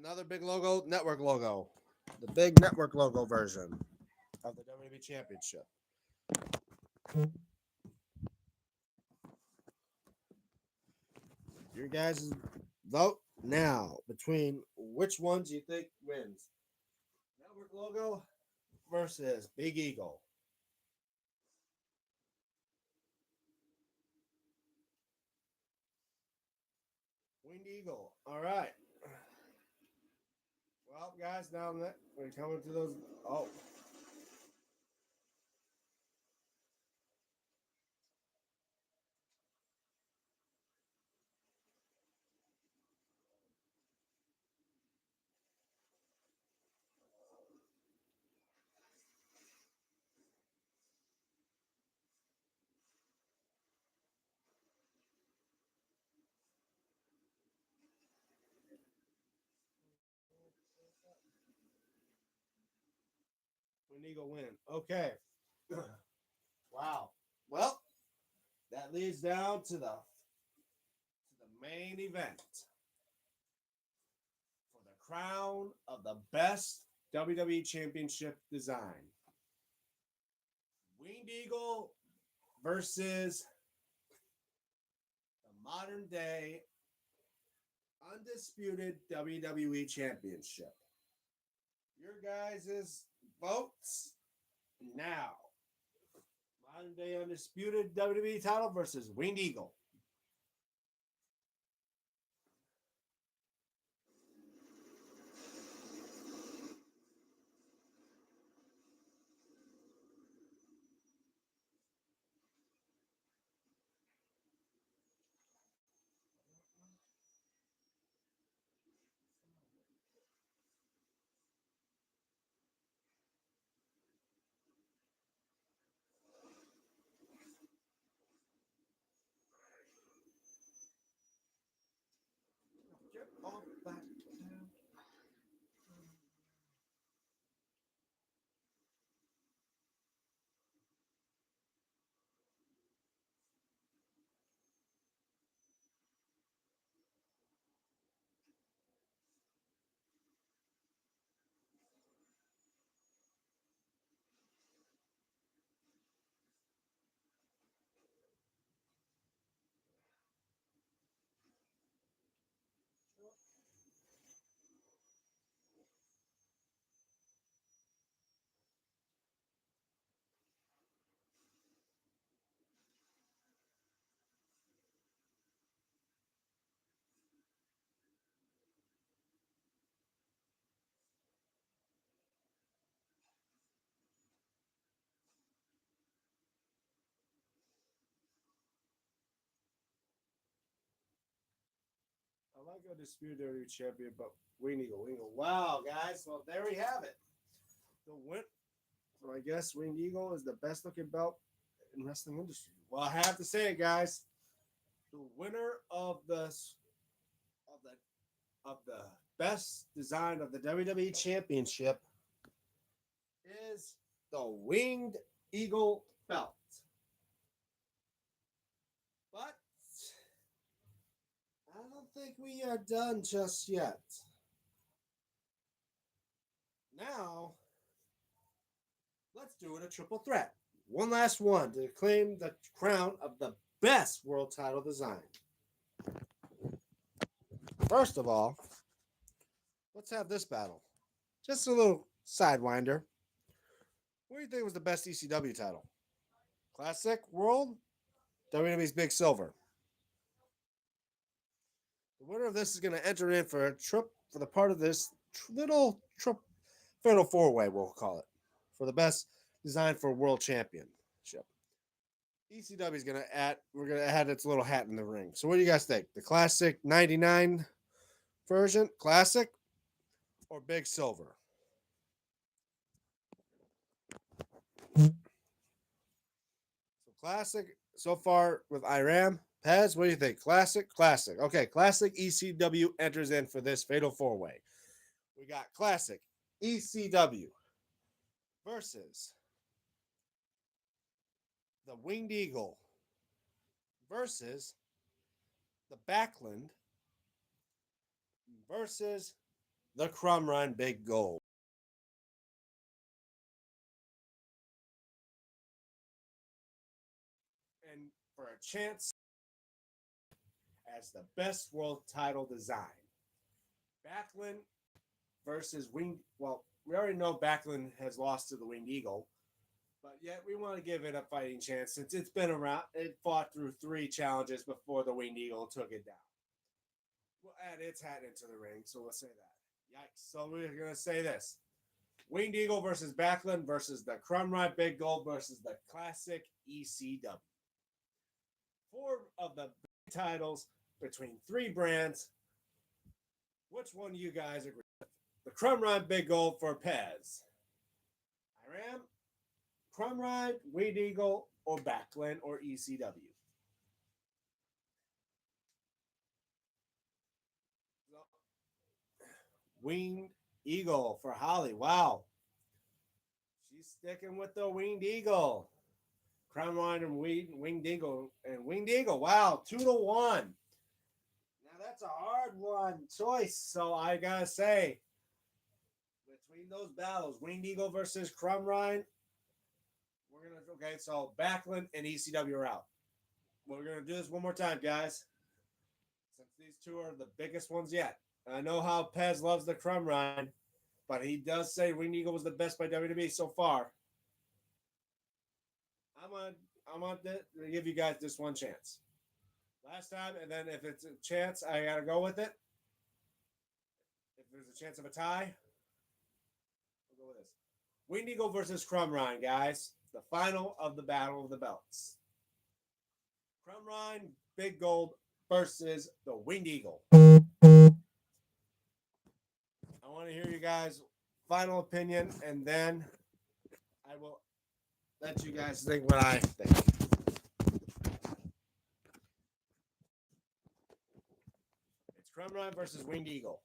another big logo, network logo. The big network logo version of the WWE Championship. Your guys' vote now between which ones you think wins. Network logo versus Big Eagle. Winged Eagle. All right. Well, guys, now that we're coming to those. Oh. Winged Eagle win. Okay. Wow. Well, that leads down to the main event for the crown of the best WWE Championship design. Winged Eagle versus the modern day undisputed WWE Championship. Your guys' votes now. Modern day undisputed WWE title versus Winged Eagle. Get off back down. I like a disputed WWE champion, but Winged Eagle, Winged Eagle. Wow, guys. Well, there we have it. The win. So I guess Winged Eagle is the best looking belt in wrestling industry. Well, I have to say it, guys. The winner of the best design of the WWE Championship is the Winged Eagle belt. But I don't think we are done just yet. Now, let's do it a triple threat. One last one to claim the crown of the best world title design. First of all, let's have this battle. Just a little sidewinder. What do you think was the best ECW title? Classic World? WWE's Big Silver. The winner of this is going to enter in for a trip for the part of this little trip fatal four-way, we'll call it, for the best design for world championship. ECW is going to add, we're going to add its little hat in the ring. So what do you guys think? The classic 99 version, classic, or Big Silver? So classic so far with Iram, Paz, what do you think? Classic? Classic. Okay, Classic ECW enters in for this Fatal 4-Way. We got Classic ECW versus the Winged Eagle versus the Backland versus the Crumb Run Big Gold. And for a chance as the best world title design. Backlund versus Winged. Well, we already know Backlund has lost to the Winged Eagle, but yet we want to give it a fighting chance since it's been around. It fought through 3 challenges before the Winged Eagle took it down. We'll add its hat into the ring, so we'll say that. Yikes. So we're going to say this. Winged Eagle versus Backlund versus the Crumb Ride Big Gold versus the Classic ECW. 4 of the titles between 3 brands. Which one do you guys agree with? The Crumb Ride Big Gold for Pez. Iram, Crumb Ride, Winged Eagle, or Backlund or ECW. Winged Eagle for Holly. Wow. She's sticking with the Winged Eagle. Crown Ride and Winged Eagle. And Winged Eagle. Wow. 2-1. Now that's a hard one choice. So I gotta say, between those battles, Winged Eagle versus Crumb Ride, we're gonna okay, so Backlund and ECW are out. We're gonna do this one more time, guys. Since these 2 are the biggest ones yet. I know how Pez loves the Crumb Ride, but he does say Winged Eagle was the best by WWE so far. I'm on to give you guys this one chance. Last time, and then if it's a chance, I gotta go with it. If there's a chance of a tie, we'll go with this. Winged Eagle versus Crumb Ride, guys. The final of the Battle of the Belts. Crumb Ride, Big Gold versus the Winged Eagle. I want to hear you guys' final opinion, and then I will let you guys think what I think. It's Crumb Ride versus Winged Eagle.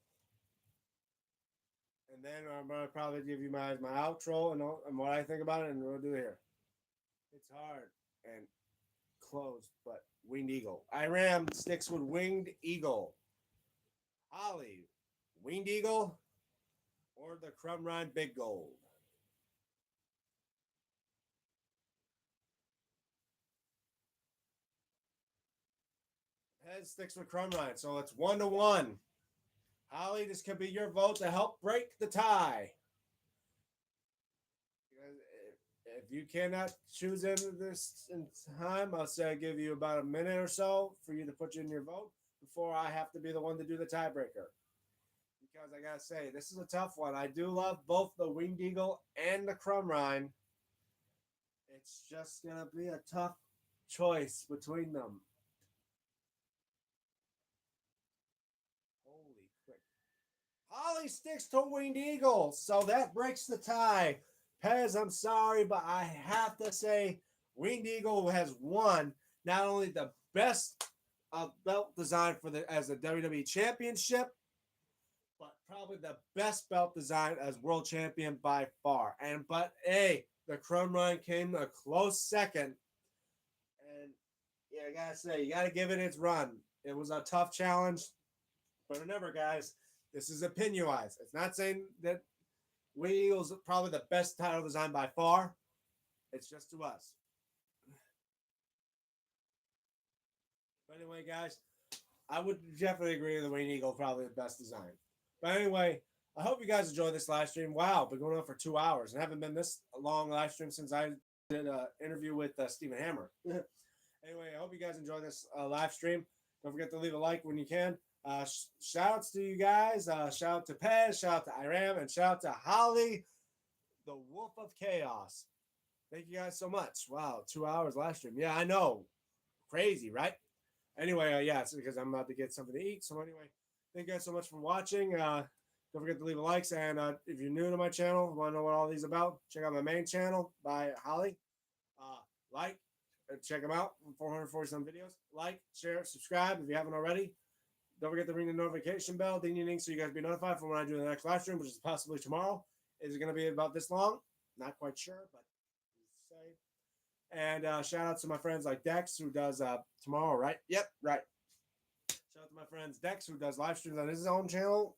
And then I'm going to probably give you my outro and what I think about it, and we'll do here. It's hard and close, but Winged Eagle. Iram sticks with Winged Eagle. Holly, Winged Eagle or the Crumb Ride Big Gold? Head sticks with Crumb Ride, so it's 1-1. Holly, this could be your vote to help break the tie. If you cannot choose this in time, I'll say I give you about a minute or so for you to put in your vote before I have to be the one to do the tiebreaker. Because I gotta say, this is a tough one. I do love both the Winged Eagle and the Crumb Ride. It's just gonna be a tough choice between them. Holy quick. Holly sticks to Winged Eagle, so that breaks the tie. Pez, I'm sorry, but I have to say Winged Eagle has won not only the best belt design for as a WWE Championship, but probably the best belt design as world champion by far. But hey, the Crumb Ride came a close second. And yeah, I gotta say, you gotta give it its run. It was a tough challenge. But remember, guys, this is opinion wise. It's not saying that Winged Eagle's probably the best title design by far. It's just to us. But anyway, guys, I would definitely agree with the Winged Eagle, probably the best design. But anyway, I hope you guys enjoyed this live stream. Wow, been going on for 2 hours and haven't been this long live stream since I did an interview with Stephen Hammer. Anyway, I hope you guys enjoyed this live stream. Don't forget to leave a like when you can. Shout outs to you guys. Shout out to Pez, shout out to Iram, and shout out to Holly, the Wolf of Chaos. Thank you guys so much. Wow, 2 hours live stream. Yeah, I know. Crazy, right? Anyway, yeah, it's because I'm about to get something to eat. So anyway, thank you guys so much for watching. Don't forget to leave a like. And if you're new to my channel, want to know what all these about, check out my main channel by Holly. Like check him out. 440 some videos. Like, share, subscribe if you haven't already. Don't forget to ring the notification bell, ding ding ding, so you guys be notified for when I do the next live stream, which is possibly tomorrow. Is it going to be about this long? Not quite sure, but say. And shout out to my friends like Dex, who does tomorrow, right? Yep, right. Shout out to my friends Dex, who does live streams on his own channel.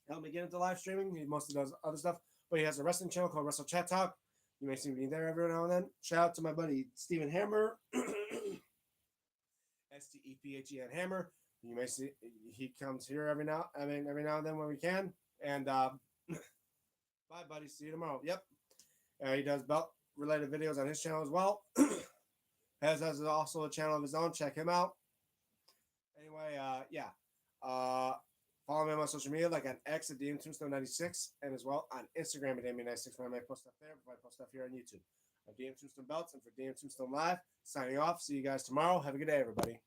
Help me get into live streaming. He mostly does other stuff, but he has a wrestling channel called Wrestle Chat Talk. You may see me there every now and then. Shout out to my buddy Steven Hammer, STEPHEN Hammer. You may see he comes here every now and then when we can. And bye, buddy. See you tomorrow. Yep. He does belt related videos on his channel as well. has also a channel of his own. Check him out. Anyway, yeah. Follow me on my social media, like on X at DMTombstone96, and as well on Instagram at DMTombstone96, where I may post stuff there before I post stuff here on YouTube. I'm DM Tombstone Belts, and for DM Tombstone Live, signing off. See you guys tomorrow. Have a good day, everybody.